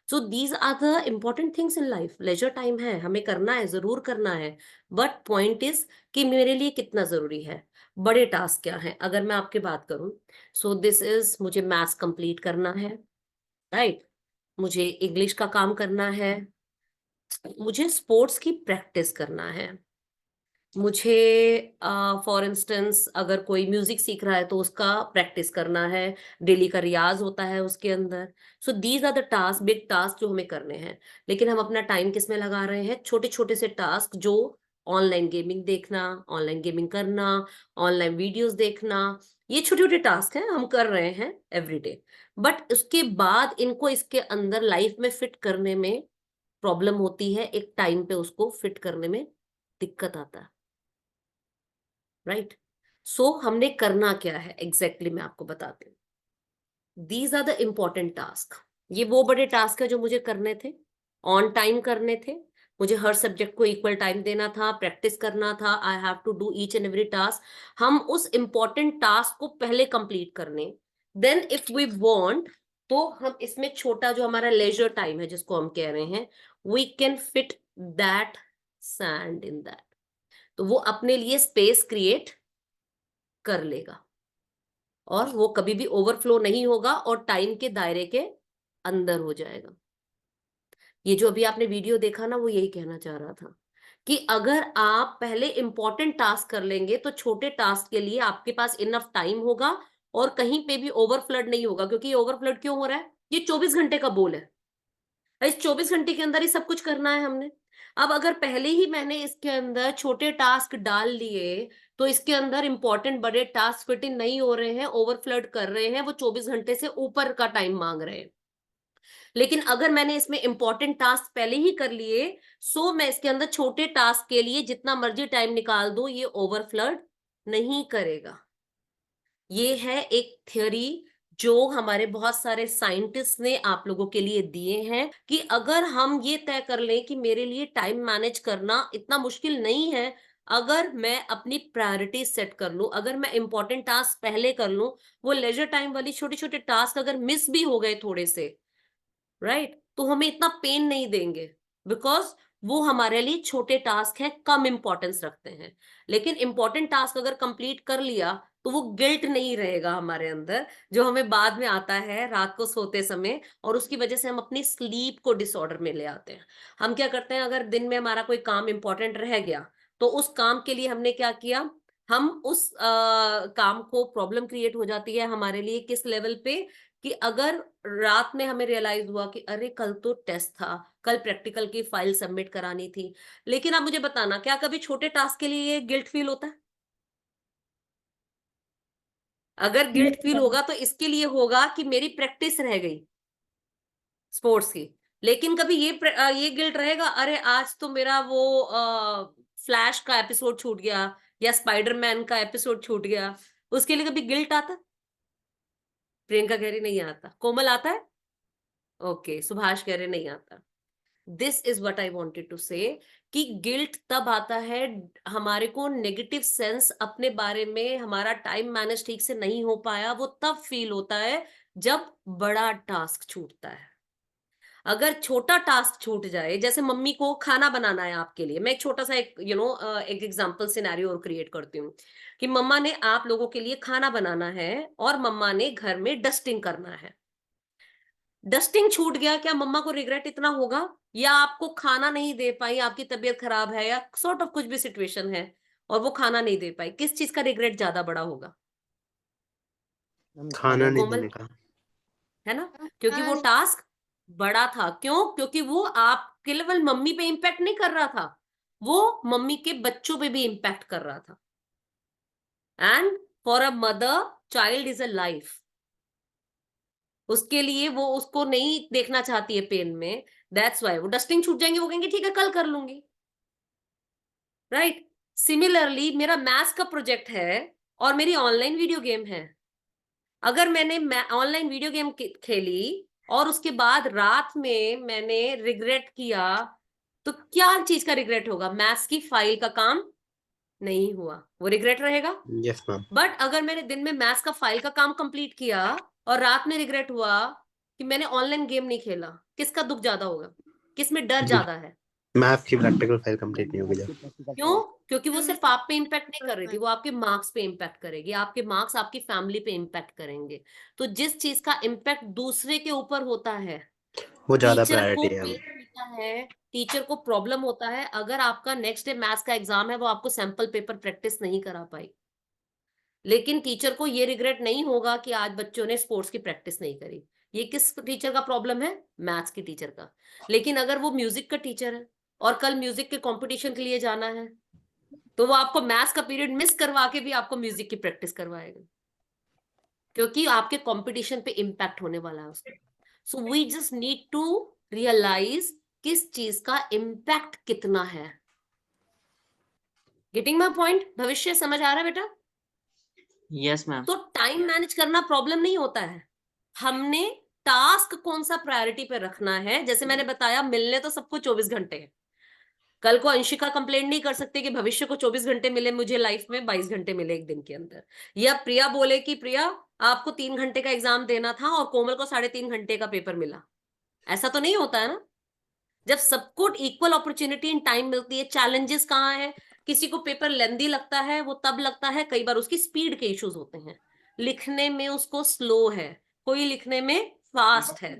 So these are the important things in life. Leisure time है, हमें करना है, जरूर करना है, बट पॉइंट इज कि मेरे लिए कितना जरूरी है. बड़े टास्क क्या है अगर मैं आपकी बात करूं, सो दिस इज, मुझे मैथ्स कंप्लीट करना है, राइट? मुझे इंग्लिश का काम करना है, मुझे स्पोर्ट्स की प्रैक्टिस करना है, मुझे फॉर इंस्टेंस अगर कोई म्यूजिक सीख रहा है तो उसका प्रैक्टिस करना है, डेली का रियाज होता है उसके अंदर. So these are the task, big task जो हमें करने हैं. लेकिन हम अपना टाइम किस में लगा रहे हैं? छोटे छोटे से टास्क, जो ऑनलाइन गेमिंग देखना, ऑनलाइन गेमिंग करना, ऑनलाइन वीडियोस देखना, ये छोटे छोटे टास्क हैं, हम कर रहे हैं एवरीडे. बट उसके बाद इनको इसके अंदर लाइफ में फिट करने में प्रॉब्लम होती है. एक टाइम पे उसको फिट करने में दिक्कत आता है, राइट? सो हमने करना क्या है एग्जैक्टली मैं आपको बताती हूँ. These are the important task. ये वो बड़े टास्क है जो मुझे करने थे, ऑन टाइम करने थे. मुझे हर सब्जेक्ट को इक्वल टाइम देना था, प्रैक्टिस करना था. I have to do each and every task. हम उस इम्पोर्टेंट टास्क को पहले कंप्लीट करने, देन इफ वी वांट तो हम इसमें छोटा जो हमारा लेजर टाइम है जिसको हम कह रहे हैं, we can fit that sand in that. तो वो अपने लिए स्पेस क्रिएट कर लेगा और वो कभी भी ओवरफ्लो नहीं होगा और टाइम के दायरे के अंदर हो जाएगा. ये जो अभी आपने वीडियो देखा ना, वो यही कहना चाह रहा था कि अगर आप पहले इंपॉर्टेंट टास्क कर लेंगे तो छोटे टास्क के लिए आपके पास इनफ टाइम होगा और कहीं पे भी ओवरफ्लड नहीं होगा. क्योंकि ये ओवरफ्लड क्यों हो रहा है? ये 24 घंटे का बोल है. इस 24 घंटे के अंदर ही सब कुछ करना है हमने. अब अगर पहले ही मैंने इसके अंदर छोटे टास्क डाल लिए तो इसके अंदर इंपॉर्टेंट बड़े टास्क फिट इन नहीं हो रहे हैं, ओवरफ्लड कर रहे हैं, वो 24 घंटे से ऊपर का टाइम मांग रहे हैं. लेकिन अगर मैंने इसमें इंपॉर्टेंट टास्क पहले ही कर लिए, सो मैं इसके अंदर छोटे टास्क के लिए जितना मर्जी टाइम निकाल दूं, ये ओवरफ्लड नहीं करेगा. ये है एक थ्योरी जो हमारे बहुत सारे साइंटिस्ट ने आप लोगों के लिए दिए हैं कि अगर हम ये तय कर लें कि मेरे लिए टाइम मैनेज करना इतना मुश्किल नहीं है, अगर मैं अपनी प्रायोरिटी सेट कर लूं, अगर मैं इंपॉर्टेंट टास्क पहले कर लूं, वो लेजर टाइम वाली छोटे छोटे टास्क अगर मिस भी हो गए थोड़े से, राइट, तो हमें इतना पेन नहीं देंगे, बिकॉज वो हमारे लिए छोटे टास्क हैं, कम इंपॉर्टेंस रखते हैं. लेकिन इंपॉर्टेंट टास्क अगर कंप्लीट कर लिया तो वो गिल्ट नहीं रहेगा हमारे अंदर, जो हमें बाद में आता है रात को सोते समय, और उसकी वजह से हम अपनी स्लीप को डिसऑर्डर में ले आते हैं. हम क्या करते हैं, अगर दिन में हमारा कोई काम इंपॉर्टेंट रह गया तो उस काम के लिए हमने क्या किया, हम उस काम को, प्रॉब्लम क्रिएट हो जाती है हमारे लिए किस लेवल पे, कि अगर रात में हमें रियलाइज हुआ कि अरे कल तो टेस्ट था, कल प्रैक्टिकल की फाइल सबमिट करानी थी. लेकिन आप मुझे बताना, क्या कभी छोटे टास्क के लिए ये गिल्ट फील होता है? अगर गिल्ट फील होगा तो इसके लिए होगा कि मेरी प्रैक्टिस रह गई स्पोर्ट्स की. लेकिन कभी ये गिल्ट रहेगा, अरे आज तो मेरा वो फ्लैश का एपिसोड छूट गया या स्पाइडरमैन का एपिसोड छूट गया, उसके लिए कभी गिल्ट आता? प्रियंका कह रही नहीं आता. कोमल आता है? ओके, सुभाष कह रहे नहीं आता. This is what I wanted to say, कि गिल्ट तब आता है हमारे को, नेगेटिव सेंस अपने बारे में, हमारा टाइम मैनेज ठीक से नहीं हो पाया, वो तब फील होता है जब बड़ा टास्क छूटता है. अगर छोटा टास्क छूट जाए, जैसे मम्मी को खाना बनाना है आपके लिए, मैं एक छोटा सा एक एक एग्जांपल सिनेरियो और क्रिएट करती हूँ कि मम्मा ने आप लोगों के लिए खाना बनाना है और मम्मा ने घर में डस्टिंग करना है. डस्टिंग छूट गया, क्या मम्मा को रिग्रेट इतना होगा, या आपको खाना नहीं दे पाई, आपकी तबीयत खराब है या सॉर्ट ऑफ कुछ भी सिचुएशन है और वो खाना नहीं दे पाई, किस चीज का रिग्रेट ज्यादा बड़ा होगा? खाना नहीं कोमल, देने का. है ना? क्योंकि वो टास्क बड़ा था. क्यों? क्योंकि वो आप केवल मम्मी पे इम्पैक्ट नहीं कर रहा था, वो मम्मी के बच्चों पे भी इम्पैक्ट कर रहा था. And for a mother, child is a life. उसके लिए वो उसको नहीं देखना चाहती है पेन में. दैट्स वाई वो डस्टिंग छूट जाएंगे, वो कहेंगे ठीक है कल कर लूंगी, राइट? सिमिलरली मेरा मैथ्स का प्रोजेक्ट है और मेरी ऑनलाइन वीडियो गेम है, अगर मैंने ऑनलाइन वीडियो गेम खेली और उसके बाद रात में मैंने रिग्रेट किया, तो क्या चीज का रिग्रेट होगा? मैथ्स की फाइल का काम नहीं हुआ, वो रिग्रेट रहेगा। Yes ma'am. बट अगर मैंने दिन में मैथ्स का फाइल का काम कंप्लीट किया और रात में रिग्रेट हुआ कि मैंने ऑनलाइन गेम नहीं खेला, किसका दुख ज्यादा होगा? किसमें डर ज्यादा है? मैथ की प्रैक्टिकल फाइल कंप्लीट नहीं होगी जब। क्यों? क्योंकि वो सिर्फ आप पे इम्पैक्ट नहीं कर रही थी, वो आपके मार्क्स पे इम्पैक्ट करेगी, आपके मार्क्स आपकी फैमिली पे इम्पैक्ट करेंगे। तो जिस चीज का इम्पैक्ट दूसरे के ऊपर होता है, वो ज्यादा टीचर को प्रायोरिटी है पेन मैम। होता है, टीचर को प्रॉब्लम होता है, अगर आपका नेक्स्ट डे मैथ्स का एग्जाम है, वो आपको सैंपल पेपर प्रैक्टिस नहीं करा पाई। लेकिन टीचर को ये रिग्रेट नहीं होगा कि आज बच्चों ने स्पोर्ट्स की प्रैक्टिस नहीं करी। ये किस टीचर का प्रॉब्लम है? मैथ्स की टीचर का। लेकिन अगर वो म्यूजिक का टीचर है और कल म्यूजिक के कंपटीशन के लिए जाना है, तो वो आपको मैथ्स का पीरियड मिस करवा के भी आपको म्यूजिक की प्रैक्टिस करवाएगा, क्योंकि आपके कंपटीशन पे इम्पैक्ट होने वाला है उसका। So we just need to realize किस चीज का इम्पैक्ट कितना है। Getting my point? भविष्य समझ आ रहा है बेटा? Yes ma'am. तो टाइम मैनेज करना प्रॉब्लम नहीं होता है, हमने टास्क कौन सा प्रायोरिटी पे रखना है। जैसे मैंने बताया, मिलने तो सबको 24 घंटे हैं। कल को अंशिका कंप्लेंट नहीं कर सकती कि भविष्य को 24 घंटे मिले, मुझे लाइफ में 22 घंटे मिले एक दिन के अंदर। या प्रिया बोले कि प्रिया आपको 3 घंटे का एग्जाम देना था और कोमल को 3.5 घंटे का पेपर मिला। ऐसा तो नहीं होता है ना। जब सबको इक्वल अपॉर्चुनिटी इन टाइम मिलती है, चैलेंजेस कहाँ है? किसी को पेपर लेंदी लगता है, वो तब लगता है कई बार उसकी स्पीड के इश्यूज होते हैं, लिखने में उसको स्लो है, कोई लिखने में फास्ट है।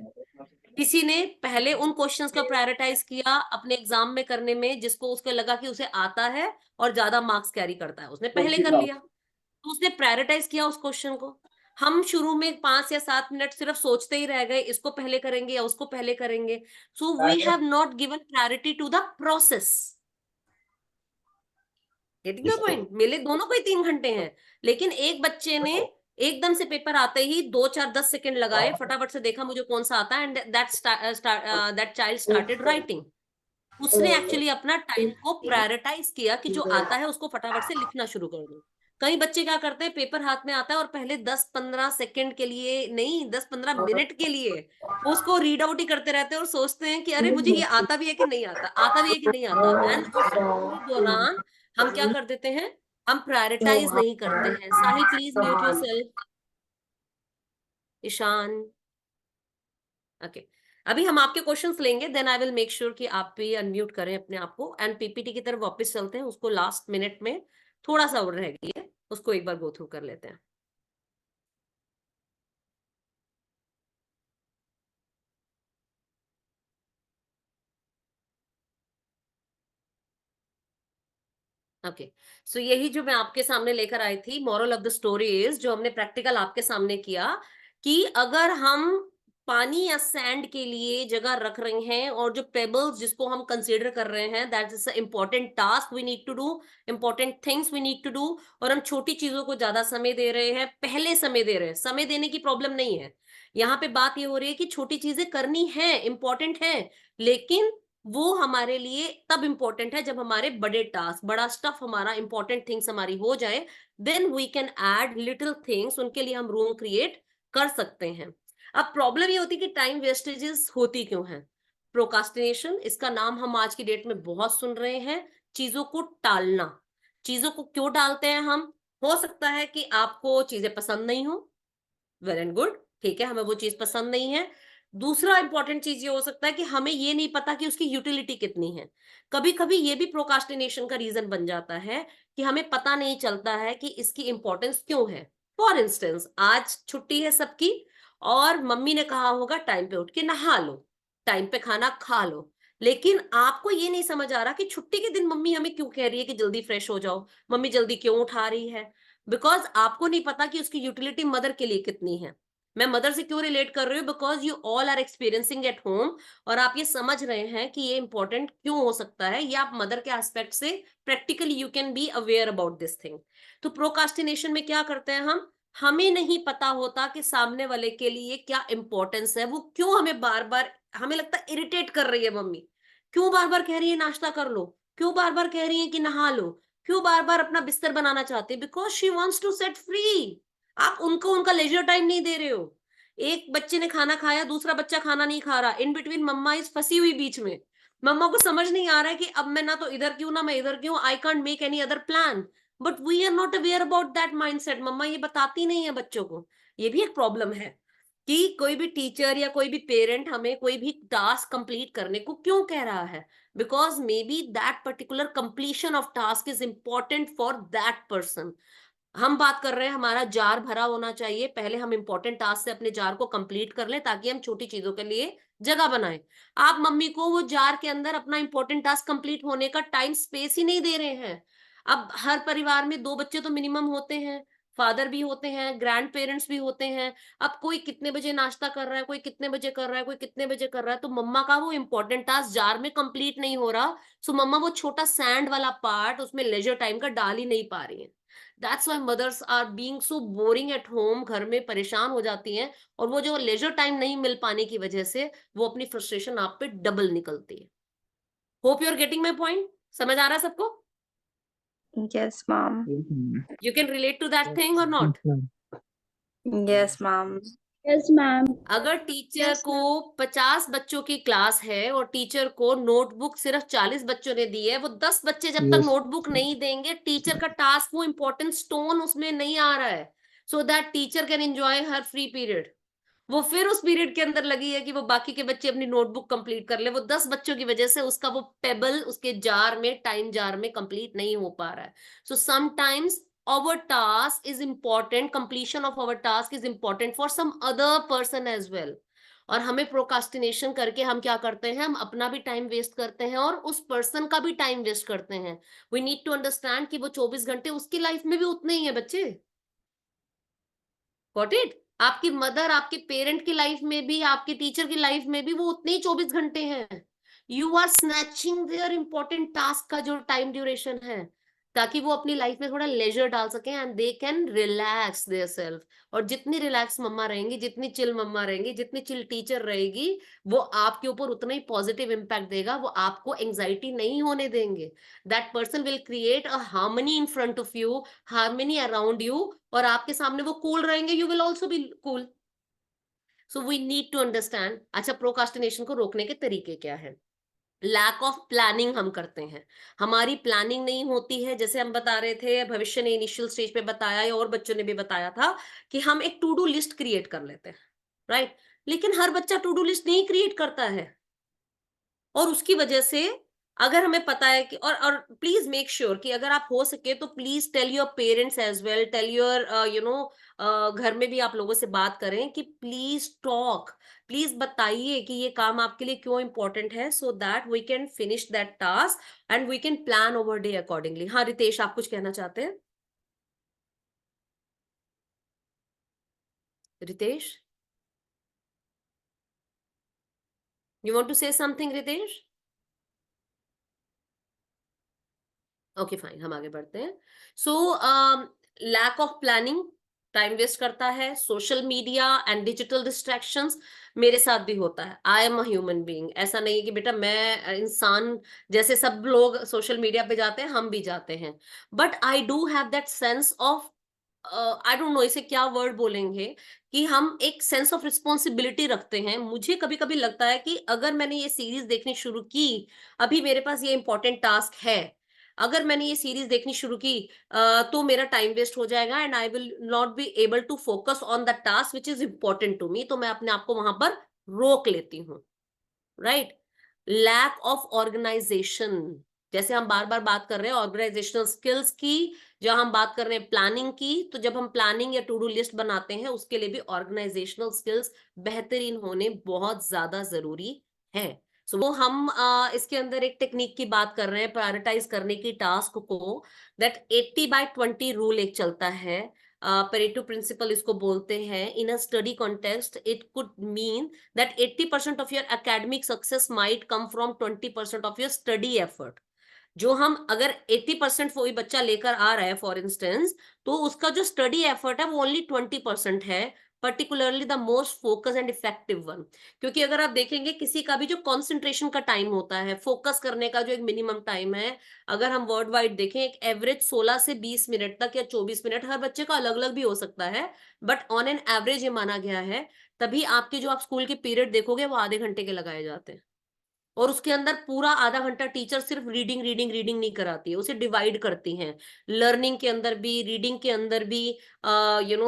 किसी ने पहले उन क्वेश्चंस को प्रायोरिटाइज किया अपने एग्जाम में करने में जिसको उसको लगा कि उसे आता है और ज्यादा मार्क्स कैरी करता है, उसने पहले कर लिया, तो उसने प्रायोरिटाइज किया उस क्वेश्चन को। हम शुरू में 5 या 7 मिनट सिर्फ सोचते ही रह गए, इसको पहले करेंगे या उसको पहले करेंगे। So we have not given priority to the process. Getting the point? मिले दोनों को ही 3 घंटे हैं, लेकिन एक बच्चे ने एकदम से पेपर आते ही 2 4 10 सेकंड लगाए, फटाफट से देखा मुझे कौन सा आता है, and that child started writing. उसने एक्चुअली अपना टाइम को प्रायोरिटाइज किया कि जो आता है उसको फटाफट से लिखना शुरू कर दो। कई बच्चे क्या करते हैं, पेपर हाथ में आता है और पहले 10-15 सेकंड के लिए नहीं, 10-15 मिनट के लिए उसको रीड आउट ही करते रहते हैं और सोचते हैं कि अरे मुझे ये आता भी है कि नहीं आता, आता भी है कि नहीं आता। एंड उस पूरे दौरान हम क्या कर देते हैं, हम प्रायोरिटाइज नहीं करते हैं। Sahil please mute yourself. Ishaan, okay. अभी हम आपके क्वेश्चंस लेंगे, then I will make sure कि आप भी अनम्यूट करें अपने आप को, एंड पीपीटी की तरफ वापस चलते हैं। उसको लास्ट मिनट में थोड़ा सा और रह गई है, उसको एक बार गो थ्रू कर लेते हैं। ओके, सो यही जो मैं आपके सामने लेकर आई थी, moral of the story is, जो हमने प्रैक्टिकल आपके सामने किया, कि अगर हम पानी या सैंड के लिए जगह रख रहे हैं और जो पेबल्स जिसको हम कंसीडर कर रहे हैं, that is important task we need to do, important things we need to do, और हम छोटी चीजों को ज्यादा समय दे रहे हैं, पहले समय दे रहे हैं। समय देने की प्रॉब्लम नहीं है, यहाँ पे बात ये हो रही है कि छोटी चीजें करनी है, इंपॉर्टेंट है, लेकिन वो हमारे लिए तब इंपॉर्टेंट है जब हमारे बड़े टास्क, बड़ा स्टफ हमारा, इंपॉर्टेंट थिंग्स हमारी हो जाए, then we can add little things, उनके लिए हम रूम क्रिएट कर सकते हैं। अब प्रॉब्लम ये होती है कि टाइम वेस्टेजेस होती क्यों है? प्रोकास्टिनेशन, इसका नाम हम आज की डेट में बहुत सुन रहे हैं। चीजों को टालना। चीजों को क्यों टालते हैं हम? हो सकता है कि आपको चीजें पसंद नहीं हो, वेल एंड गुड, ठीक है, हमें वो चीज पसंद नहीं है। दूसरा इंपॉर्टेंट चीज ये हो सकता है कि हमें ये नहीं पता कि उसकी यूटिलिटी कितनी है। कभी कभी ये भी प्रोकास्टिनेशन का रीजन बन जाता है कि हमें पता नहीं चलता है कि इसकी इंपॉर्टेंस क्यों है। फॉर इंस्टेंस, आज छुट्टी है सबकी और मम्मी ने कहा होगा टाइम पे उठ के नहा लो, टाइम पे खाना खा लो, लेकिन आपको ये नहीं समझ आ रहा कि छुट्टी के दिन मम्मी हमें क्यों कह रही है कि जल्दी फ्रेश हो जाओ, मम्मी जल्दी क्यों उठा रही है। बिकॉज आपको नहीं पता कि उसकी यूटिलिटी मदर के लिए कितनी है। मैं मदर से क्यों रिलेट कर रही हूँ? Because you all are experiencing at home, और आप ये समझ रहे हैं कि ये इंपॉर्टेंट क्यों हो सकता है, या आप मदर के एस्पेक्ट से practically you can be aware about this thing. तो प्रोकास्टिनेशन में क्या करते हैं हम, हमें नहीं पता होता कि सामने वाले के लिए क्या इंपॉर्टेंस है, वो क्यों हमें बार बार, हमें लगता है इरिटेट कर रही है मम्मी, क्यों बार बार कह रही है नाश्ता कर लो, क्यों बार बार कह रही है कि नहा लो, क्यों बार बार अपना बिस्तर बनाना चाहती है? Because she wants to set free. आप उनको उनका लेजर टाइम नहीं दे रहे हो। एक बच्चे ने खाना खाया, दूसरा बच्चा खाना नहीं खा रहा, इन बिटवीन मम्मा इज फंसी हुई बीच में। मम्मा को समझ नहीं आ रहा है कि अब मैं ना तो इधर क्यों ना मैं इधर क्यों, I can't make any other plan. But we are not aware about that mindset. मम्मा ये बताती नहीं है बच्चों को। ये भी एक प्रॉब्लम है कि कोई भी टीचर या कोई भी पेरेंट हमें कोई भी टास्क कंप्लीट करने को क्यों कह रहा है? Because may be that particular completion of task is important for that person. हम बात कर रहे हैं हमारा जार भरा होना चाहिए, पहले हम इंपॉर्टेंट टास्क से अपने जार को कंप्लीट कर लें ताकि हम छोटी चीजों के लिए जगह बनाएं। आप मम्मी को वो जार के अंदर अपना इंपॉर्टेंट टास्क कंप्लीट होने का टाइम स्पेस ही नहीं दे रहे हैं। अब हर परिवार में 2 बच्चे तो मिनिमम होते हैं, फादर भी होते हैं, ग्रैंड पेरेंट्स भी होते हैं। अब कोई कितने बजे नाश्ता कर रहा है, कोई कितने बजे कर रहा है, कोई कितने बजे कर रहा है, तो मम्मा का वो इंपॉर्टेंट टास्क जार में कंप्लीट नहीं हो रहा। सो मम्मा वो छोटा सैंड वाला पार्ट उसमें लेजर टाइम का डाल ही नहीं पा रही है। That's why mothers are being so boring at home, घर में परेशान हो जाती हैं, और वो जो लेजर टाइम नहीं मिल पाने की वजह से वो अपनी फ्रस्ट्रेशन आप पे डबल निकलती है। Hope you are getting my point. समझ आ रहा है सबको? Yes, mom. You can relate to that thing और not? Yes, mom. Yes, ma'am. अगर टीचर Yes, को 50 बच्चों की क्लास है और टीचर को नोटबुक सिर्फ 40 बच्चों ने दी है, वो 10 बच्चे जब तक नोटबुक नहीं देंगे, टीचर का टास्क, वो इंपॉर्टेंट स्टोन उसमें नहीं आ रहा है, so that teacher can enjoy her free period. वो फिर उस पीरियड के अंदर लगी है कि वो बाकी के बच्चे अपनी नोटबुक कंप्लीट कर ले। वो 10 बच्चों की वजह से उसका वो पेबल उसके जार में, टाइम जार में कंप्लीट नहीं हो पा रहा है। So sometimes our task is important, completion of our task is important for some other person as well। और हमें प्रोकास्टिनेशन करके हम क्या करते हैं, हम अपना भी टाइम वेस्ट करते हैं और उस पर्सन का भी टाइम वेस्ट करते हैं। वी नीड टू अंडरस्टैंड कि वो 24 घंटे उसकी लाइफ में भी उतने ही है बच्चे। Got it? आपकी मदर, आपके पेरेंट की लाइफ में भी, आपके टीचर की लाइफ में भी वो उतने ही 24 घंटे हैं। You are snatching their important task का जो टाइम ड्यूरेशन है, ताकि वो अपनी लाइफ में थोड़ा लेजर डाल सके and they can relax their self. और जितनी रिलैक्स मम्मा रहेंगी, जितनी चिल मम्मा रहेंगी, जितनी चिल टीचर रहेगी, वो आपके ऊपर उतना ही पॉजिटिव इम्पैक्ट देगा। वो आपको एंजाइटी नहीं होने देंगे। That person will create a harmony in front of you, harmony around you, और आपके सामने वो कूल रहेंगे, you will also be cool. So we need to understand. अच्छा, प्रोकास्टिनेशन को रोकने के तरीके क्या है? लैक ऑफ प्लानिंग हम करते हैं, हमारी प्लानिंग नहीं होती है। जैसे हम बता रहे थे, भविष्य ने इनिशियल स्टेज पे बताया और बच्चों ने भी बताया था कि हम एक टू डू लिस्ट क्रिएट कर लेते हैं, राइट? लेकिन हर बच्चा टू डू लिस्ट नहीं क्रिएट करता है, और उसकी वजह से अगर हमें पता है कि, और प्लीज मेक श्योर कि अगर आप हो सके तो please tell your parents as well, tell your घर में भी आप लोगों से बात करें कि प्लीज टॉक, प्लीज बताइए कि ये काम आपके लिए क्यों इंपॉर्टेंट है, so that we can finish that task and we can plan over day accordingly. हाँ रितेश, आप कुछ कहना चाहते हैं? Ritesh, you want to say something Ritesh? Okay fine, हम आगे बढ़ते हैं। सो lack of planning time waste करता है। Social media and digital distractions, मेरे साथ भी होता है। I am a human being, ऐसा नहीं है कि बेटा मैं इंसान, जैसे सब लोग सोशल मीडिया पे जाते हैं हम भी जाते हैं, but I do have that sense of, I don't know इसे क्या वर्ड बोलेंगे, कि हम एक सेंस ऑफ रिस्पॉन्सिबिलिटी रखते हैं। मुझे कभी कभी लगता है कि अगर मैंने ये सीरीज देखनी शुरू की, अभी मेरे पास ये इंपॉर्टेंट टास्क है, अगर मैंने ये सीरीज देखनी शुरू की तो मेरा टाइम वेस्ट हो जाएगा and I will not be able to focus on the task which is important to me. तो मैं अपने आप को वहां पर रोक लेती हूँ, राइट? लैक ऑफ ऑर्गेनाइजेशन, जैसे हम बार बार बात कर रहे हैं ऑर्गेनाइजेशनल स्किल्स की, जब हम बात कर रहे हैं प्लानिंग की, तो जब हम प्लानिंग या टू डू लिस्ट बनाते हैं उसके लिए भी ऑर्गेनाइजेशनल स्किल्स बेहतरीन होने बहुत ज्यादा जरूरी है। सो वो हम इसके अंदर एक टेक्निक की बात कर रहे हैं प्रायोरिटाइज करने की टास्क को, दैट 80/20 रूल एक चलता है, पेरेटो प्रिंसिपल इसको बोलते हैं। In a study context it could mean that 80% of your academic success might come from 20% of your study effort। जो हम अगर 80% कोई बच्चा लेकर आ रहा है फॉर इंस्टेंस, तो उसका जो स्टडी एफर्ट है वो ओनली 20% है, particularly the most focus and effective one. क्योंकि अगर आप देखेंगे किसी का भी जो कॉन्सेंट्रेशन का टाइम होता है, फोकस करने का जो एक मिनिमम टाइम है, अगर हम वर्ल्ड वाइड देखें, एक एवरेज 16 से 20 मिनट तक या 24 मिनट, हर बच्चे का अलग अलग भी हो सकता है, बट ऑन एन एवरेज ये माना गया है। तभी आपके जो आप स्कूल के पीरियड देखोगे वो आधे घंटे के लगाए जाते हैं, और उसके अंदर पूरा आधा घंटा टीचर सिर्फ रीडिंग रीडिंग रीडिंग नहीं कराती है, उसे डिवाइड करती हैं। लर्निंग के अंदर भी, रीडिंग के अंदर भी,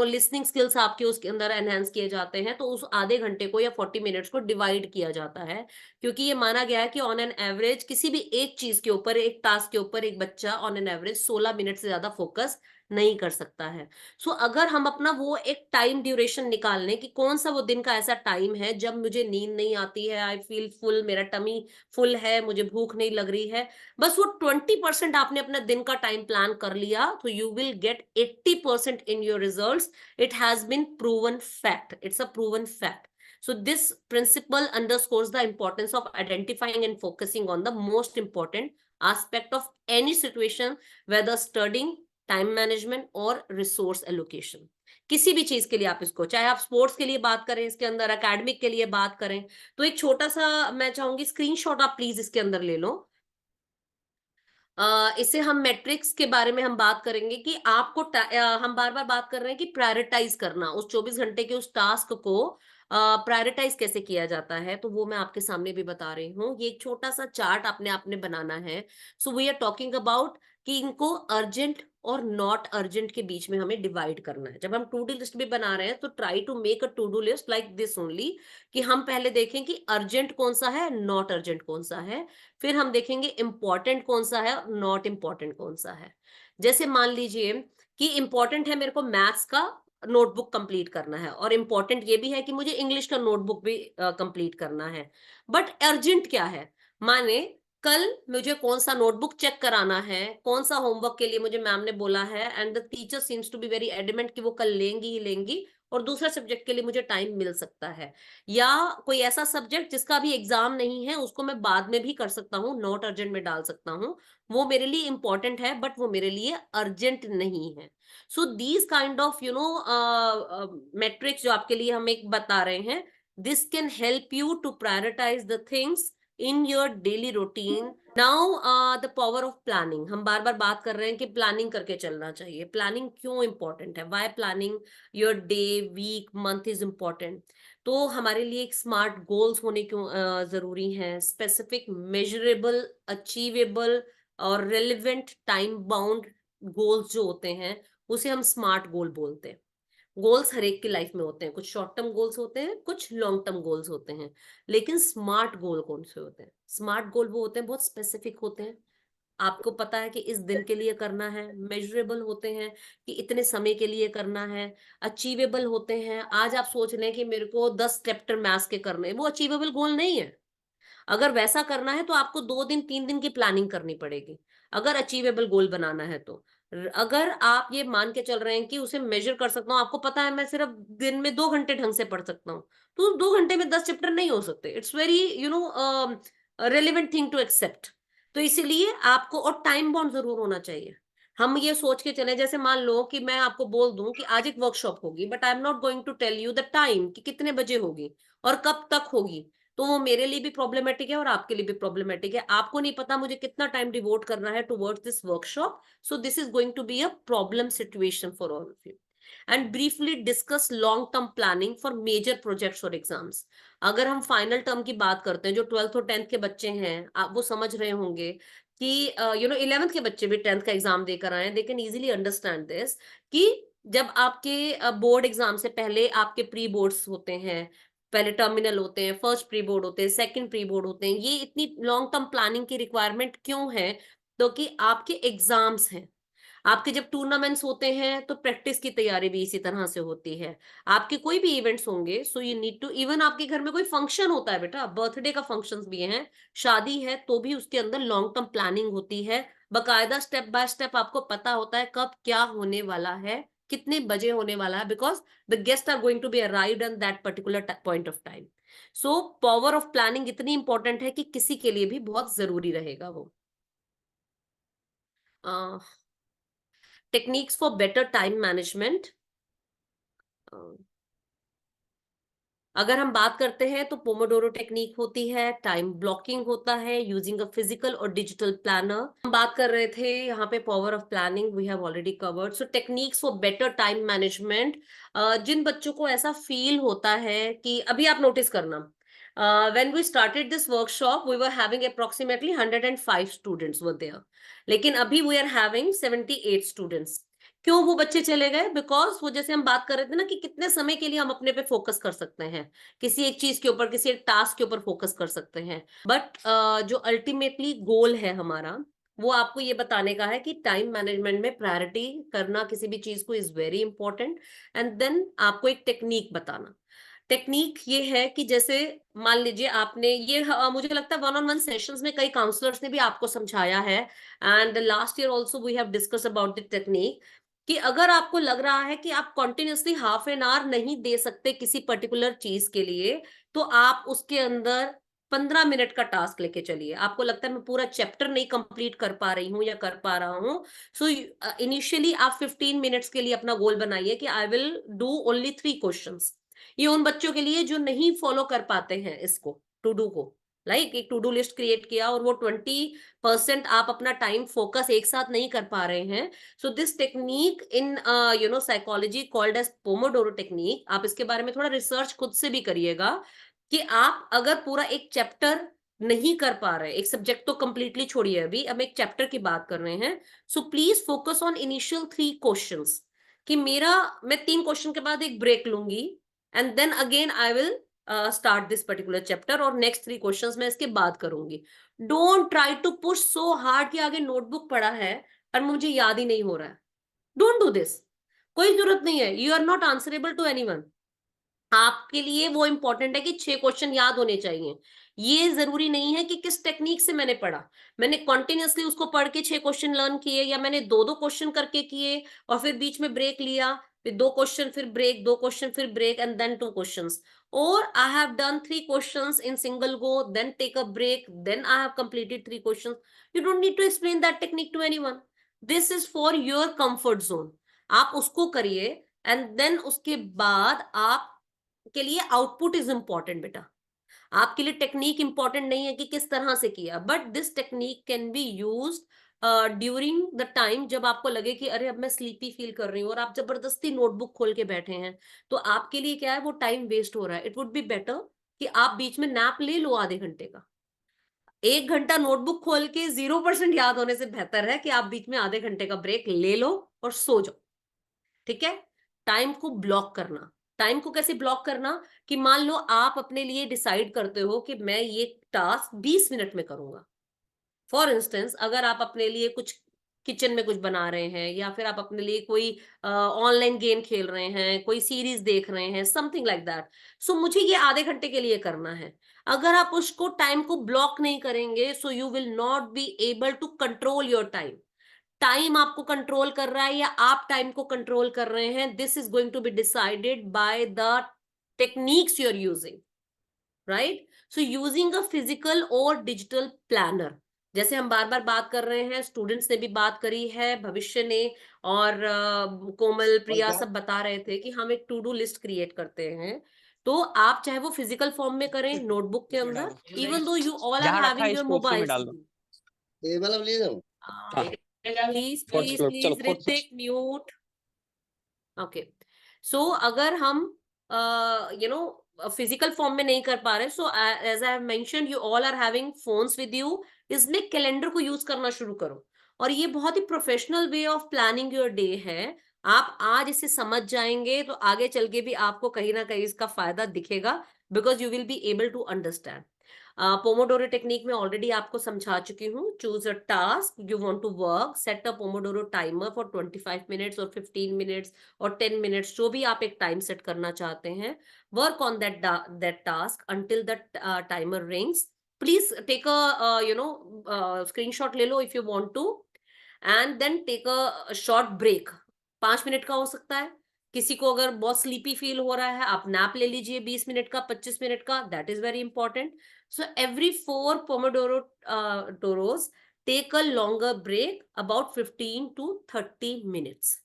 लिसनिंग स्किल्स आपके उसके अंदर एनहेंस किए जाते हैं। तो उस आधे घंटे को या 40 मिनट्स को डिवाइड किया जाता है, क्योंकि ये माना गया है कि ऑन एन एवरेज किसी भी एक चीज के ऊपर, एक टास्क के ऊपर एक बच्चा ऑन एन एवरेज 16 मिनट से ज्यादा फोकस नहीं कर सकता है। सो अगर हम अपना वो एक टाइम ड्यूरेशन निकाल लें कि कौन सा वो दिन का ऐसा टाइम है जब मुझे नींद नहीं आती है, आई फील फुल, मेरा टमी फुल है, मुझे भूख नहीं लग रही है, बस वो 20% आपने अपने दिन का टाइम प्लान कर लिया, तो you will get 80% in your results. It has been proven fact, it's a proven fact. So this principle underscores the importance of identifying and focusing on the most important aspect of any situation, whether studying, time management और resource allocation. किसी भी चीज के लिए आप इसको, चाहे आप स्पोर्ट्स के लिए बात करें, इसके अंदर एकेडमिक के लिए बात करें, तो एक छोटा सा मैं चाहूंगी स्क्रीनशॉट आप प्लीज इसके अंदर ले लो। इसे हम मैट्रिक्स के बारे में हम बात करेंगे कि आपको हम बार बार बात कर रहे हैं कि प्रायोरिटाइज करना, उस 24 घंटे के उस टास्क को प्रायोरिटाइज कैसे किया जाता है, तो वो मैं आपके सामने भी बता रही हूँ। ये एक छोटा सा चार्ट आपने बनाना है। So we are talking about कि इनको अर्जेंट और नॉट अर्जेंट के बीच में हमें डिवाइड करना है। जब हम टू डू लिस्ट भी बना रहे हैं तो try to make a to do list like this only, कि हम पहले देखें कि अर्जेंट कौन सा है, नॉट अर्जेंट कौन सा है, फिर हम देखेंगे इंपॉर्टेंट कौन सा है और नॉट इंपॉर्टेंट कौन सा है। जैसे मान लीजिए कि इंपॉर्टेंट है मेरे को मैथ्स का नोटबुक कंप्लीट करना है, और इंपॉर्टेंट ये भी है कि मुझे इंग्लिश का नोटबुक भी कंप्लीट करना है, बट अर्जेंट क्या है, माने कल मुझे कौन सा नोटबुक चेक कराना है, कौन सा होमवर्क के लिए मुझे मैम ने बोला है, and the teacher seems to be very adamant कि वो कल लेंगी ही लेंगी, और दूसरा सब्जेक्ट के लिए मुझे टाइम मिल सकता है, या कोई ऐसा सब्जेक्ट जिसका भी एग्जाम नहीं है उसको मैं बाद में भी कर सकता हूँ, नॉट अर्जेंट में डाल सकता हूँ, वो मेरे लिए इंपॉर्टेंट है बट वो मेरे लिए अर्जेंट नहीं है। So these kind of metrics जो आपके लिए हम एक बता रहे हैं, this can help you to prioritize the things in your daily routine. Now the power of planning, हम बार बार बात कर रहे हैं कि प्लानिंग करके चलना चाहिए। प्लानिंग क्यों इंपॉर्टेंट है, why planning your day, week, month is important. तो हमारे लिए एक स्मार्ट गोल्स होने क्यों जरूरी हैं, स्पेसिफिक, मेजरेबल, अचीवेबल और रेलिवेंट टाइम बाउंड गोल्स जो होते हैं उसे हम स्मार्ट गोल बोलते हैं। गोल्स हर एक की लाइफ में होते हैं, कुछ शॉर्ट टर्म गोल्स होते हैं, कुछ लॉन्ग टर्म गोल्स होते हैं, लेकिन स्मार्ट गोल कौन से होते हैं? स्मार्ट गोल वो होते हैं बहुत स्पेसिफिक होते हैं, आपको पता है कि इस दिन के लिए करना है, मेजरेबल होते हैं कि इतने समय के लिए करना है, अचीवेबल होते हैं। आज आप सोच लें कि मेरे को 10 चैप्टर मैथ्स के करने हैं, वो अचीवेबल गोल नहीं है। अगर वैसा करना है तो आपको 2 दिन 3 दिन की प्लानिंग करनी पड़ेगी, अगर अचीवेबल गोल बनाना है तो। अगर आप ये मान के चल रहे हैं कि उसे मेजर कर सकता हूँ, आपको पता है मैं सिर्फ दिन में 2 घंटे ढंग से पढ़ सकता हूँ, तो 2 घंटे में 10 चैप्टर नहीं हो सकते। It's very relevant thing to accept. तो इसीलिए आपको, और टाइम बाउंड जरूर होना चाहिए। हम ये सोच के चले, जैसे मान लो कि मैं आपको बोल दूं कि आज एक वर्कशॉप होगी, but I am not going to tell you the time कि कितने बजे होगी और कब तक होगी, तो वो मेरे लिए भी प्रॉब्लमेटिक है और आपके लिए भी प्रॉब्लमेटिक है। आपको नहीं पता मुझे कितना टाइम डिवोट करना है towards this workshop, so this is going to be a problem situation for all of you. And briefly discuss long term planning for major projects और एग्जाम्स। अगर हम फाइनल टर्म की बात करते हैं, जो 12th और 10th के बच्चे हैं, आप वो समझ रहे होंगे कि 11th के बच्चे भी 10th का एग्जाम देकर आए, दे कैन इजीली अंडरस्टैंड दिस, कि जब आपके बोर्ड एग्जाम से पहले आपके प्री बोर्ड्स होते हैं, पहले टर्मिनल होते हैं, फर्स्ट प्री बोर्ड होते हैं, सेकंड प्री बोर्ड होते हैं, ये इतनी लॉन्ग टर्म प्लानिंग की रिक्वायरमेंट क्यों है? तो कि आपके एग्जाम्स हैं, आपके जब टूर्नामेंट्स होते हैं तो प्रैक्टिस की तैयारी भी इसी तरह से होती है, आपके कोई भी इवेंट्स होंगे, so you need to, even आपके घर में कोई फंक्शन होता है बेटा, बर्थडे का फंक्शंस भी हैं, शादी है, तो भी उसके अंदर लॉन्ग टर्म प्लानिंग होती है, बकायदा स्टेप बाय स्टेप आपको पता होता है कब क्या होने वाला है, कितने बजे होने वाला है, because the guest are going to be arrived at that particular point of time. So power of planning इतनी इंपॉर्टेंट है कि किसी के लिए भी बहुत जरूरी रहेगा वो। Techniques for better time management. अगर हम बात करते हैं तो पोमोडोरो टेक्निक होती है, टाइम ब्लॉकिंग होता है, यूजिंग अ फिजिकल और डिजिटल प्लानर। हम बात कर रहे थे यहाँ पे power of planning, we have already covered. So techniques for better time management. जिन बच्चों को ऐसा फील होता है कि अभी आप नोटिस करना, when we started this workshop we were having approximately 105 students were there, लेकिन अभी we are having 78 students। क्यों वो बच्चे चले गए? बिकॉज वो, जैसे हम बात कर रहे थे ना, कि कितने समय के लिए हम अपने पे फोकस कर सकते हैं, किसी एक चीज के ऊपर, किसी एक टास्क के ऊपर फोकस कर सकते हैं, बट जो अल्टीमेटली गोल है हमारा, वो आपको ये बताने का है कि टाइम मैनेजमेंट में प्रायोरिटी करना किसी भी चीज को is very important. And then आपको एक टेक्निक बताना। टेक्निक ये है कि जैसे मान लीजिए आपने ये मुझे लगता है 1-on-1 सेशंस में कई काउंसलर्स ने भी आपको समझाया है, and last year also we have discuss about the technique, कि अगर आपको लग रहा है कि आप कॉन्टिन्यूसली हाफ एन आवर नहीं दे सकते किसी पर्टिकुलर चीज के लिए, तो आप उसके अंदर 15 मिनट का टास्क लेके चलिए। आपको लगता है मैं पूरा चैप्टर नहीं कंप्लीट कर पा रही हूँ या कर पा रहा हूँ, सो इनिशियली आप 15 मिनट्स के लिए अपना गोल बनाइए कि आई विल डू ओनली 3 क्वेश्चंस। ये उन बच्चों के लिए जो नहीं फॉलो कर पाते हैं इसको, टू डू को, एक टू डू लिस्ट क्रिएट किया और वो 20% आप अपना टाइम फोकस एक साथ नहीं कर पा रहे हैं। So this technique in psychology called as pomodoro technique. आप इसके बारे में थोड़ा रिसर्च खुद से भी करिएगा कि आप अगर पूरा एक चैप्टर नहीं कर पा रहे, एक सब्जेक्ट तो कंप्लीटली छोड़िए, अभी हम एक चैप्टर की बात कर रहे हैं, so please focus on initial 3 questions, कि मैं 3 क्वेश्चन के बाद एक ब्रेक लूंगी, and then again I will start this particular chapter, और नेक्स्ट 3 क्वेश्चंस मैं इसके बाद करूंगी। Don't try to push so hard कि आगे नोटबुक पड़ा है और मुझे याद ही नहीं हो रहा है। Don't do this. कोई जरूरत नहीं है, you are not answerable to anyone. आपके लिए वो इंपॉर्टेंट है कि 6 क्वेश्चन याद होने चाहिए। ये जरूरी नहीं है कि किस टेक्निक से मैंने पढ़ा, मैंने कॉन्टिन्यूसली उसको पढ़ के 6 क्वेश्चन लर्न किए, या मैंने 2-2 क्वेश्चन करके किए और फिर बीच में ब्रेक लिया, फिर 2 क्वेश्चन फिर ब्रेक, 2 क्वेश्चन फिर ब्रेक, एंड देन 2 क्वेश्चंस, और I have done 3 questions in single go, then take a break, then I have completed 3 questions. You don't need to explain that technique to anyone. This is for your comfort zone. आप उसको करिए, and then उसके बाद आप के लिए output is important बेटा। आपके लिए टेक्निक इंपॉर्टेंट नहीं है कि किस तरह से किया, but this technique can be used during the time जब आपको लगे कि अरे अब मैं स्लीपी फील कर रही हूँ और आप जबरदस्ती नोटबुक खोल के बैठे हैं, तो आपके लिए क्या है, वो टाइम वेस्ट हो रहा है। इट वुड बी बेटर कि आप बीच में नैप ले लो आधे घंटे का। 1 घंटा नोटबुक खोल के 0% याद होने से बेहतर है कि आप बीच में आधे घंटे का ब्रेक ले लो और सो जाओ। ठीक है? टाइम को ब्लॉक करना। टाइम को कैसे ब्लॉक करना, कि मान लो आप अपने लिए डिसाइड करते हो कि मैं ये टास्क 20 मिनट में करूंगा। फॉर इंस्टेंस, अगर आप अपने लिए कुछ किचन में कुछ बना रहे हैं, या फिर आप अपने लिए कोई ऑनलाइन गेम खेल रहे हैं, कोई सीरीज देख रहे हैं, समथिंग लाइक दैट, सो मुझे ये आधे घंटे के लिए करना है। अगर आप उसको टाइम को ब्लॉक नहीं करेंगे, so you will not be able to control your time. Time आपको कंट्रोल कर रहा है या आप टाइम को कंट्रोल कर रहे हैं, this is going to be decided by the techniques you are using, right? So using a physical और डिजिटल प्लानर, जैसे हम बार बार बात कर रहे हैं, स्टूडेंट्स ने भी बात करी है, भविष्य ने और कोमल, प्रिया सब बता रहे थे कि हम एक टू डू लिस्ट क्रिएट करते हैं। तो आप चाहे वो फिजिकल फॉर्म में करें, नोटबुक के अंदर, even though you all are जहाँ रखा हैविंग है योर इसको उसी में मोबाइल, डाल दो। ये वाला ले जाओ। प्लीज प्लीज चलो, please Hrithik mute. Okay, so अगर हम फिजिकल फॉर्म में नहीं कर पा रहे, so as I have mentioned, you all are having phones with you, इसमें कैलेंडर को यूज करना शुरू करो। और ये बहुत ही professional way of planning your day है। आप आज इसे समझ जाएंगे तो आगे चल के भी आपको कहीं ना कहीं इसका फायदा दिखेगा, because you will be able to understand. Pomodoro technique में ऑलरेडी आपको समझा चुकी हूँ। Choose a task you want to work, set a pomodoro timer for 25 minutes और 15 मिनट्स और 10 मिनट्स, जो भी आप एक टाइम सेट करना चाहते हैं। Work on that task until the timer rings. Please take a screenshot ले लो if you want to, and then take a short break. 5 minute का हो सकता है। किसी को अगर बहुत स्लीपी फील हो रहा है, आप नैप ले लीजिए 20 मिनट का, 25 मिनट का, that is very important. So every 4 pomodoros take a longer break about 15 to 30 minutes.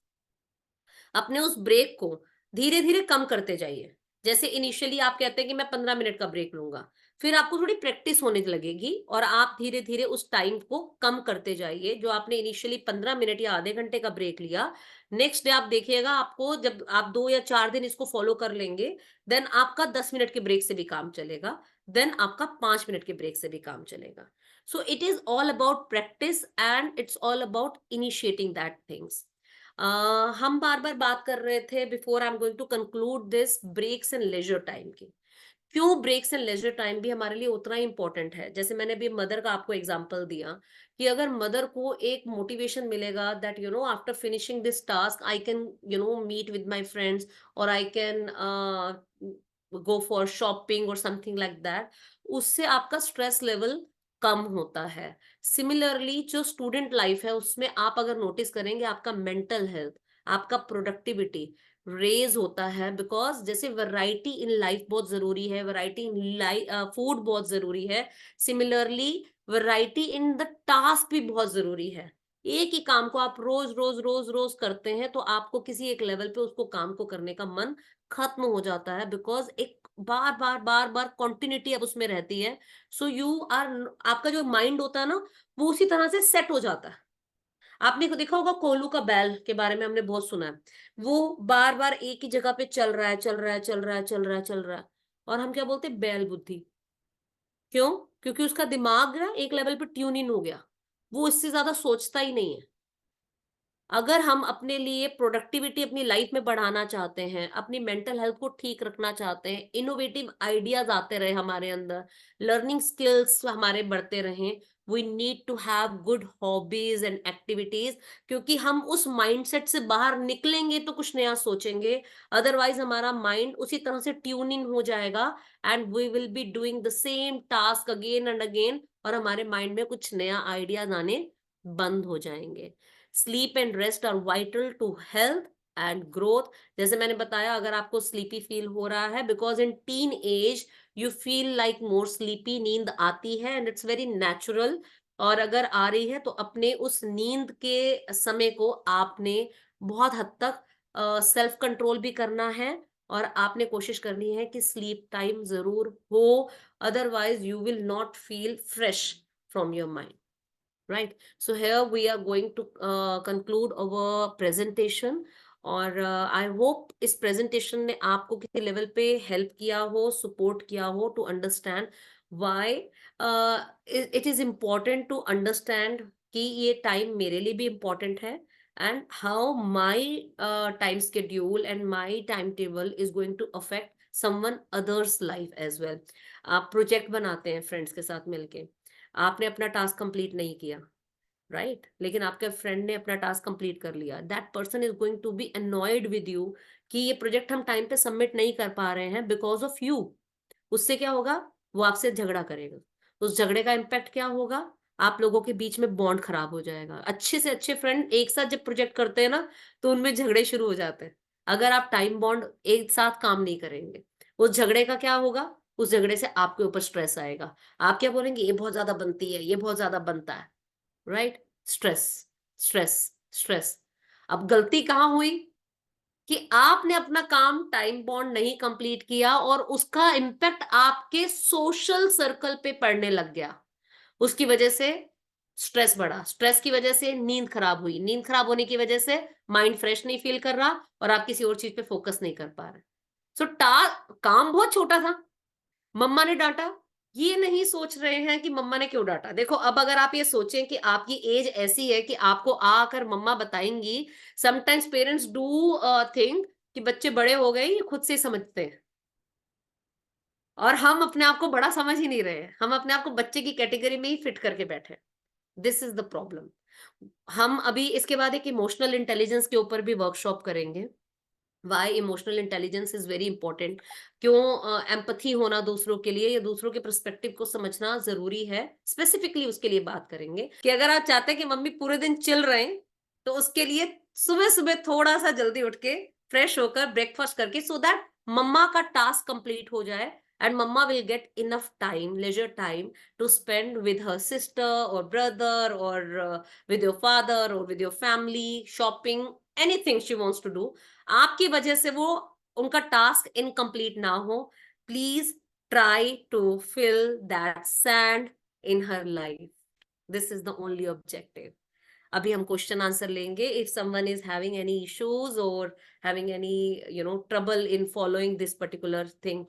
अपने उस ब्रेक को धीरे धीरे कम करते जाइए। जैसे इनिशियली आप कहते हैं कि मैं 15 मिनट का ब्रेक लूंगा, फिर आपको थोड़ी प्रैक्टिस होने लगेगी और आप धीरे धीरे उस टाइम को कम करते जाइए। जो आपने इनिशियली 15 मिनट या आधे घंटे का ब्रेक लिया, नेक्स्ट डे आप देखिएगा, आपको जब आप 2 या 4 दिन इसको फॉलो कर लेंगे, देन आपका 10 मिनट के ब्रेक से भी काम चलेगा, देन आपका 5 मिनट के ब्रेक से भी काम चलेगा। So it is all about practice and it's all about initiating that things. हम बार बार बात कर रहे थे, before I am going to conclude this, breaks and leisure time की। क्यों ब्रेक्स एंड लेजर टाइम भी हमारे लिए उतना ही इंपॉर्टेंट है। जैसे मैंने अभी मदर का आपको एग्जांपल दिया कि अगर मदर को एक मोटिवेशन मिलेगा that you know after finishing this task I can you know meet with my friends और I can go for shopping और समथिंग लाइक दैट, उससे आपका स्ट्रेस लेवल कम होता है। सिमिलरली जो स्टूडेंट लाइफ है उसमें आप अगर नोटिस करेंगे, आपका मेंटल हेल्थ, आपका प्रोडक्टिविटी रेज होता है, बिकॉज जैसे वैरायटी इन लाइफ बहुत जरूरी है, वैरायटी इन फूड बहुत जरूरी है, similarly variety in the task भी बहुत जरूरी है। एक ही काम को आप रोज रोज रोज रोज करते हैं तो आपको किसी एक लेवल पे उसको काम को करने का मन खत्म हो जाता है, बिकॉज एक बार बार बार बार कॉन्टिन्यूटी अब उसमें रहती है। सो यू आर, आपका जो माइंड होता है ना, वो उसी तरह से सेट हो जाता है। आपने देखा होगा कोलू का बैल के बारे में, हमने बहुत सुना है, वो बार बार एक ही जगह पे चल रहा है, चल रहा है, चल रहा है, चल रहा है, चल रहा है, और हम क्या बोलते हैं, बैल बुद्धि। क्यों? क्योंकि उसका दिमाग ना एक लेवल पे ट्यून इन हो गया, वो इससे ज्यादा सोचता ही नहीं है। अगर हम अपने लिए प्रोडक्टिविटी अपनी लाइफ में बढ़ाना चाहते हैं, अपनी मेंटल हेल्थ को ठीक रखना चाहते हैं, इनोवेटिव आइडियाज आते रहे हमारे अंदर, लर्निंग स्किल्स हमारे बढ़ते रहें, we need to have good hobbies and activities. क्योंकि हम उस माइंडसेट से बाहर निकलेंगे तो कुछ नया सोचेंगे, अदरवाइज हमारा माइंड उसी तरह से ट्यून इन हो जाएगा and we will be doing the same task again and again, और हमारे माइंड में कुछ नया आइडियाज आने बंद हो जाएंगे। Sleep and rest are vital to health and growth. जैसे मैंने बताया, अगर आपको स्लीपी फील हो रहा है, because in teen age you feel like more sleepy, नींद आती है एंड इट्स वेरी नेचुरल, और अगर आ रही है तो अपने उस नींद के समय को आपने बहुत हद तक सेल्फ कंट्रोल भी करना है, और आपने कोशिश करनी है कि स्लीप टाइम जरूर हो, otherwise you will not feel fresh from your mind. Right. So here we are going to conclude our presentation, और I hope इस presentation ने आपको किसी level पे help किया हो, support किया हो to understand why it is important to understand कि ये time मेरे लिए भी important है, and how my time schedule and my timetable is going to affect someone other's life as well. आप project बनाते हैं friends के साथ मिलके, आपने अपना टास्क कंप्लीट नहीं किया, राइट लेकिन आपके फ्रेंड ने अपना टास्क कंप्लीट कर लिया, that person is going to be annoyed with you कि ये प्रोजेक्ट हम टाइम पे सबमिट नहीं कर पा रहे हैं बिकॉज ऑफ यू। उससे क्या होगा, वो आपसे झगड़ा करेगा, उस झगड़े का इम्पैक्ट क्या होगा, आप लोगों के बीच में बॉन्ड खराब हो जाएगा। अच्छे से अच्छे फ्रेंड एक साथ जब प्रोजेक्ट करते हैं ना, तो उनमें झगड़े शुरू हो जाते हैं। अगर आप टाइम बॉन्ड एक साथ काम नहीं करेंगे, उस झगड़े का क्या होगा, उस झगड़े से आपके ऊपर स्ट्रेस आएगा, आप क्या बोलेंगे, ये बहुत ज्यादा बनती है, ये बहुत ज्यादा बनता है, राइट? Stress, stress, stress. अब गलती कहां हुई कि आपने अपना काम टाइम बॉन्ड नहीं कंप्लीट किया और उसका इम्पैक्ट आपके सोशल सर्कल पे पड़ने लग गया, उसकी वजह से स्ट्रेस बढ़ा, स्ट्रेस की वजह से नींद खराब हुई, नींद खराब होने की वजह से माइंड फ्रेश नहीं फील कर रहा और आप किसी और चीज पे फोकस नहीं कर पा रहे। सो काम बहुत छोटा था, मम्मा ने डांटा, ये नहीं सोच रहे हैं कि मम्मा ने क्यों डांटा। देखो अब अगर आप ये सोचें कि आपकी एज ऐसी है कि आपको आकर मम्मा बताएंगी, समटाइम्स पेरेंट्स डू थिंक कि बच्चे बड़े हो गए, ये खुद से समझते हैं, और हम अपने आप को बड़ा समझ ही नहीं रहे हैं, हम अपने आप को बच्चे की कैटेगरी में ही फिट करके बैठे। This is the problem. हम अभी इसके बाद एक इमोशनल इंटेलिजेंस के ऊपर भी वर्कशॉप करेंगे, why emotional intelligence is very important, क्यों एम्पथी होना दूसरों के लिए या दूसरों के पर्सपेक्टिव को समझना जरूरी है, स्पेसिफिकली उसके लिए बात करेंगे कि अगर आप चाहते हैं कि मम्मी पूरे दिन चिल रहे हैं, तो उसके लिए सुबह सुबह थोड़ा सा जल्दी उठ के फ्रेश होकर ब्रेकफास्ट करके, सो दैट मम्मा का टास्क कंप्लीट हो जाए and mama will get enough time, leisure time to spend with her sister or brother or with your father or with your family, shopping, anything she wants to do. आपकी वजह से वो उनका task incomplete ना हो, please try to fill that sand in her life. This is the only objective. अभी हम question answer लेंगे. If someone is having any issues और having any trouble in following this particular thing,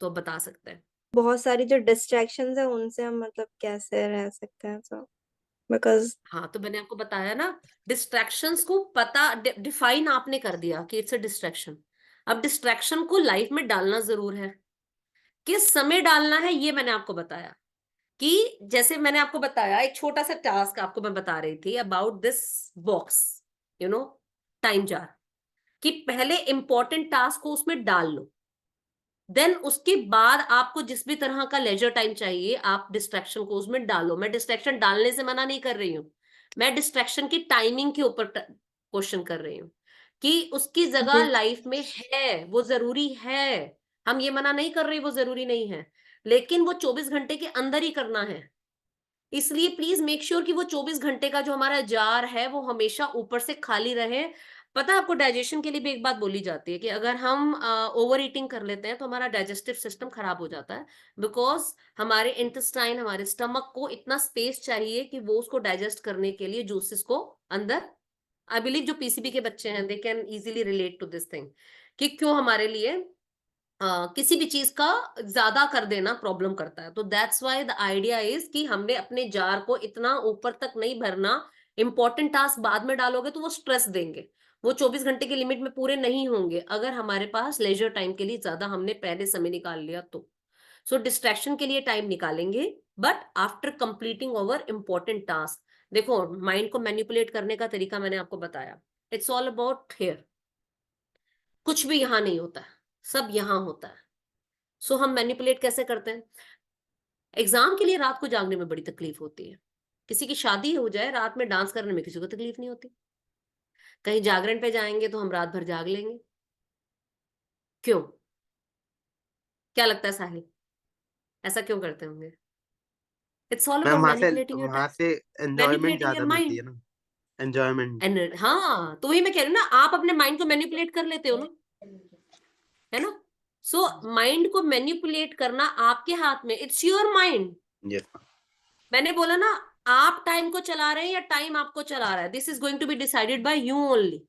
तो बता सकते हैं. बहुत सारी जो डिस्ट्रैक्शंस है उनसे हम मतलब कैसे रह सकते हैं, सो बिकॉज हाँ, तो मैंने आपको बताया ना, डिस्ट्रैक्शंस को पता डिफाइन आपने कर दिया कि इट्स अ डिस्ट्रैक्शन. अब डिस्ट्रैक्शन को लाइफ में डालना जरूर है. किस समय डालना है ये मैंने आपको बताया. कि जैसे मैंने आपको बताया, एक छोटा सा टास्क आपको मैं बता रही थी about this box, time jar, कि पहले इंपॉर्टेंट टास्क को उसमें डाल लो. देन उसके बाद आपको जिस भी तरह का लेजर टाइम चाहिए, आप डिस्ट्रैक्शन को उसमें डालो. मैं डिस्ट्रैक्शन डालने से मना नहीं कर रही हूँ, मैं डिस्ट्रैक्शन की टाइमिंग के ऊपर क्वेश्चन कर रही हूँ कि उसकी जगह लाइफ में है, वो जरूरी है. हम ये मना नहीं कर रहे वो जरूरी नहीं है, लेकिन वो 24 घंटे के अंदर ही करना है. इसलिए प्लीज मेक श्योर कि वो 24 घंटे का जो हमारा जार है वो हमेशा ऊपर से खाली रहे. पता है आपको, डाइजेशन के लिए भी एक बात बोली जाती है कि अगर हम ओवर ईटिंग कर लेते हैं तो हमारा डाइजेस्टिव सिस्टम खराब हो जाता है. बिकॉज हमारे इंटेस्टाइन, हमारे स्टमक को इतना स्पेस चाहिए कि वो उसको डाइजेस्ट करने के लिए जूसेस को अंदर. आई बिलीव जो पीसीबी के बच्चे हैं they can easily relate to this thing, कि क्यों हमारे लिए किसी भी चीज का ज्यादा कर देना प्रॉब्लम करता है. तो that's why the idea is कि हमने अपने जार को इतना ऊपर तक नहीं भरना. इंपॉर्टेंट टास्क बाद में डालोगे तो वो स्ट्रेस देंगे, वो 24 घंटे की लिमिट में पूरे नहीं होंगे अगर हमारे पास लेजर टाइम के लिए ज्यादा हमने पहले समय निकाल लिया तो. सो डिस्ट्रैक्शन के लिए टाइम निकालेंगे, but after completing over important task. देखो, माइंड को मैनिपुलेट करने का तरीका मैंने आपको बताया. It's all about here. कुछ भी यहां नहीं होता है, सब यहां होता है. सो हम मैनिपुलेट कैसे करते हैं? एग्जाम के लिए रात को जागने में बड़ी तकलीफ होती है. किसी की शादी हो जाए, रात में डांस करने में किसी को तकलीफ नहीं होती. कहीं जागरण पे जाएंगे तो हम रात भर जाग लेंगे. क्यों? क्या लगता है साहिल, ऐसा क्यों करते होंगे? It's all ma'am about manipulating your वहां टाइम, से एंजॉयमेंट मैनिपुलेटिंग ज्यादा योर मिलती माइंड. है ना, एंजॉयमेंट. एंड हाँ, तो वही मैं कह रही हूँ ना, आप अपने माइंड को मैनिपुलेट कर लेते हो ना, है ना. सो माइंड को मैनिपुलेट करना आपके हाथ में. It's your mind. यस. मैंने बोला ना, आप टाइम को चला रहे हैं या टाइम आपको चला रहा है, this is going to be decided by you only.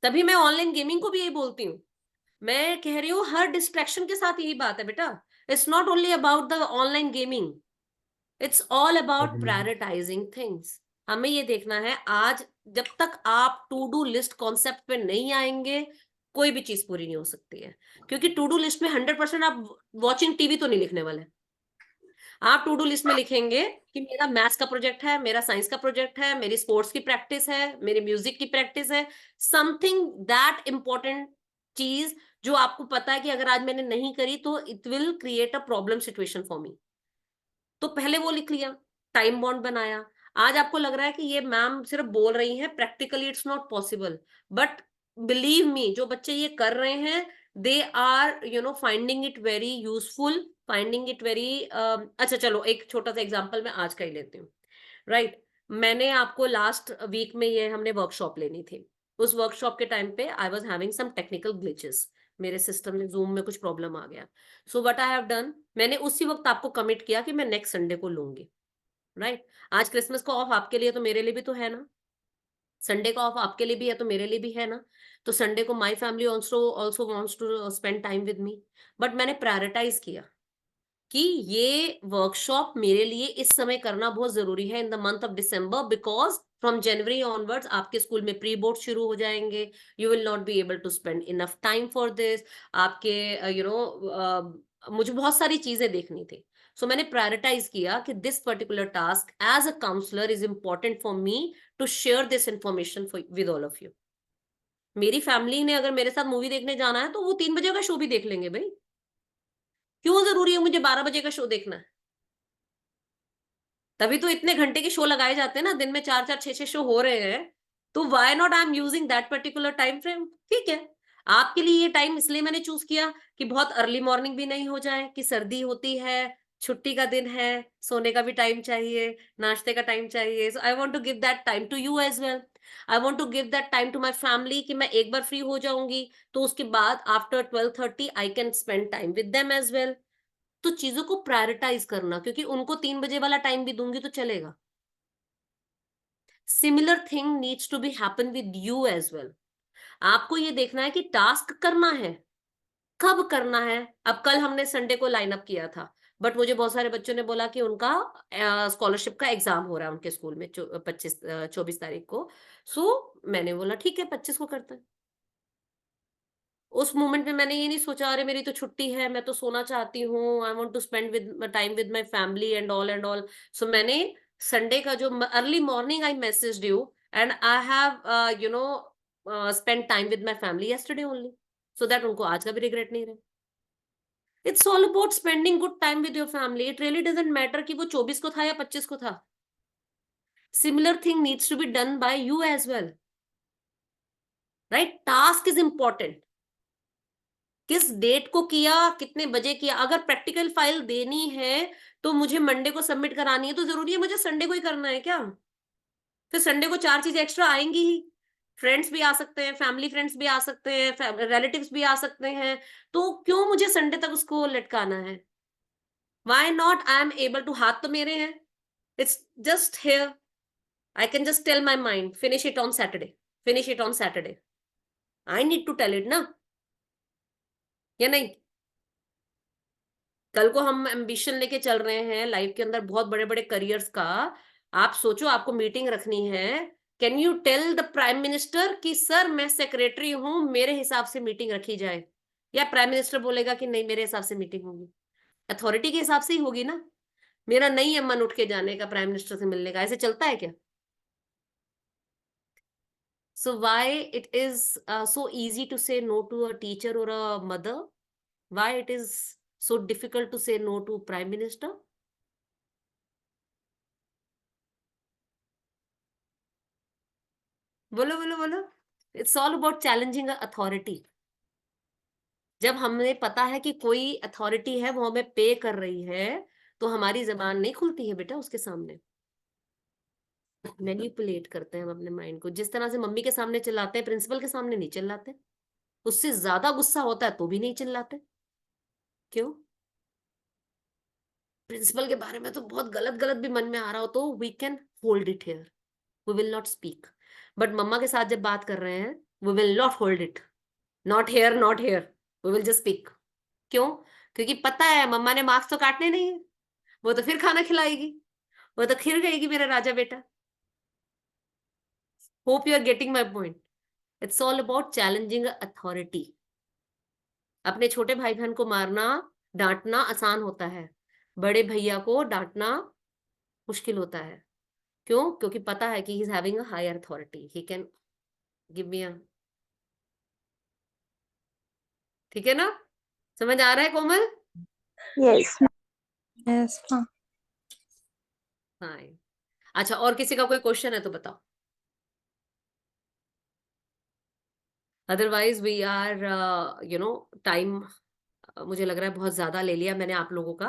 तभी मैं ऑनलाइन गेमिंग को भी यही बोलती हूँ. मैं कह रही हूँ हर डिस्ट्रैक्शन के साथ यही बात है बेटा. It's not only about the online gaming, it's all about prioritising things. हमें ये देखना है, आज जब तक आप टू डू लिस्ट कॉन्सेप्ट पे नहीं आएंगे, कोई भी चीज पूरी नहीं हो सकती है. क्योंकि टू डू लिस्ट में 100% आप वॉचिंग टीवी तो नहीं लिखने वाले. आप टू डू लिस्ट में लिखेंगे कि मेरा मैथ्स का प्रोजेक्ट है, मेरा साइंस का प्रोजेक्ट है, मेरी स्पोर्ट्स की प्रैक्टिस है, मेरी म्यूजिक की प्रैक्टिस है. समथिंग दैट इंपॉर्टेंट चीज जो आपको पता है कि अगर आज मैंने नहीं करी तो it will create a problem situation for me. तो पहले वो लिख लिया, टाइम बॉन्ड बनाया. आज आपको लग रहा है कि ये मैम सिर्फ बोल रही हैं, practically it's not possible. But believe me, जो बच्चे ये कर रहे हैं, they are finding it very useful, finding it very. अच्छा चलो, एक छोटा सा एग्जांपल मैं आज का ही लेती हूँ. राइट, मैंने आपको लास्ट वीक में ये हमने वर्कशॉप लेनी थी. उस वर्कशॉप के टाइम पे I was having some technical glitches. मेरे सिस्टम में, जूम में कुछ प्रॉब्लम आ गया. So what I have done, मैंने उसी वक्त आपको कमिट किया कि मैं नेक्स्ट संडे को लूंगी. राइट, आज क्रिसमस का ऑफ आपके लिए तो मेरे लिए भी तो है ना, संडे का ऑफ आपके लिए भी है तो मेरे लिए भी है ना. तो संडे को my family also wants to spend time with me. But मैंने प्रायोरिटाइज किया कि ये वर्कशॉप मेरे लिए इस समय करना बहुत जरूरी है in the month of December, because from January onwards आपके स्कूल में प्री बोर्ड शुरू हो जाएंगे. You will not be able to spend enough time for this. आपके मुझे बहुत सारी चीजें देखनी थी. सो मैंने प्रायोरिटाइज किया कि this particular task as a counsellor is important for me to share this information with all of you. मेरी फैमिली ने अगर मेरे साथ मूवी देखने जाना है तो वो 3 बजे का शो भी देख लेंगे भाई. क्यों जरूरी है मुझे 12 बजे का शो देखना है? तभी तो इतने घंटे के शो लगाए जाते हैं ना, दिन में 4-4 6-6 शो हो रहे हैं. तो why not I am using that particular time frame. ठीक है, आपके लिए ये टाइम इसलिए मैंने चूज किया कि बहुत अर्ली मॉर्निंग भी नहीं हो जाए, कि सर्दी होती है, छुट्टी का दिन है, सोने का भी टाइम चाहिए, नाश्ते का टाइम चाहिए. So I want to give that time to you as well. I want to give that time to my family कि मैं एक बार फ्री हो जाऊंगी तो उसके बाद after 12:30 I can spend time with them as well. तो चीजों को प्रायोरिटाइज करना, क्योंकि उनको 3 बजे वाला टाइम भी दूंगी तो चलेगा। Similar thing needs to be happen with you as well. आपको ये देखना है कि टास्क करना है, कब करना है। अब कल हमने संडे को लाइन अप किया था, बट मुझे बहुत सारे बच्चों ने बोला कि उनका स्कॉलरशिप का एग्जाम हो रहा है उनके स्कूल में 24 तारीख को। सो मैंने बोला ठीक है 25 को करते हैं। उस मोमेंट में मैंने ये नहीं सोचा अरे मेरी तो छुट्टी है, मैं तो सोना चाहती हूँ, I want to spend with time with my family and all. So मैंने संडे का जो early morning I messaged you and I have spend time with my family yesterday only, so that उनको आज का भी रिग्रेट नहीं रहे। It's all about spending good time with your family. It really doesn't matter कि वो 24 को था या 25 को था। Similar thing needs to B done by you as well, right? Task is important, किस डेट को किया, कितने बजे किया। अगर प्रैक्टिकल फाइल देनी है तो मुझे मंडे को सबमिट करानी है, तो जरूरी है मुझे संडे को ही करना है क्या? फिर संडे को 4 चीजें एक्स्ट्रा आएंगी ही। फ्रेंड्स भी आ सकते हैं, फैमिली फ्रेंड्स भी आ सकते हैं, रिलेटिव्स भी आ सकते हैं, तो क्यों मुझे संडे तक उसको लटकाना है? Why not? I am able to, हाथ तो मेरे हैं, it's just here, I can just tell my mind finish it on Saturday, finish it on Saturday. I need to tell it ना, या नहीं? कल को हम एम्बिशन लेके चल रहे हैं लाइफ के अंदर, बहुत बड़े बड़े करियर्स का। आप सोचो आपको मीटिंग रखनी है, can you tell the prime minister कि सर मैं सेक्रेटरी हूं, मेरे हिसाब से मीटिंग रखी जाए? या प्राइम मिनिस्टर बोलेगा कि नहीं मेरे हिसाब से मीटिंग होगी? अथॉरिटी के हिसाब से ही होगी ना। मेरा नहीं है मन उठ के जाने का प्राइम मिनिस्टर से मिलने का, ऐसे चलता है क्या? So why it is so easy to say no to a teacher or a mother? Why it is so difficult to say no to prime minister? बोलो बोलो बोलो। It's all about challenging authority. जब हमें पता है कि कोई authority है वो हमें पे कर रही है, तो हमारी जबान नहीं खुलती है बेटा उसके सामने। मैनिपुलेट करते हैं हम अपने माइंड को, जिस तरह से मम्मी के सामने चिल्लाते हैं प्रिंसिपल के सामने नहीं चिल्लाते, उससे ज्यादा गुस्सा होता है तो भी नहीं चिल्लाते। क्यों? प्रिंसिपल के बारे में तो बहुत गलत गलत भी मन में आ रहा हो तो we can hold it here, we will not speak. But मम्मा के साथ जब बात कर रहे हैं we will not hold it, not here not here, we will just speak. क्यों? क्योंकि पता है मम्मा ने मार्क्स तो काटने नहीं है, वो तो फिर खाना खिलाएगी, वो तो खिल गएगी मेरा राजा बेटा। Hope you are getting my point. It's all about challenging authority. अपने छोटे भाई बहन को मारना डांटना आसान होता है, बड़े भैया को डांटना मुश्किल होता है। क्यों? क्योंकि पता है कि he is having a higher authority, he can give me a, ठीक है ना? समझ आ रहा है कोमल? यस यस हाँ। हाँ। अच्छा, और किसी का कोई क्वेश्चन है तो बताओ, अदरवाइज वी आर टाइम मुझे लग रहा है बहुत ज्यादा ले लिया मैंने आप लोगों का।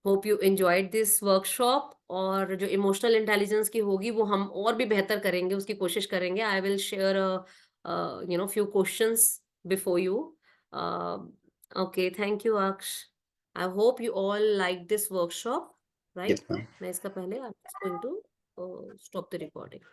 Hope you enjoyed this workshop, और जो इमोशनल इंटेलिजेंस की होगी वो हम और भी बेहतर करेंगे, उसकी कोशिश करेंगे। I will share few questions before you. Okay, thank you Aksh. I hope you all like this workshop, right? Yes, ma'am. मैं इसका पहले I am going to stop the recording.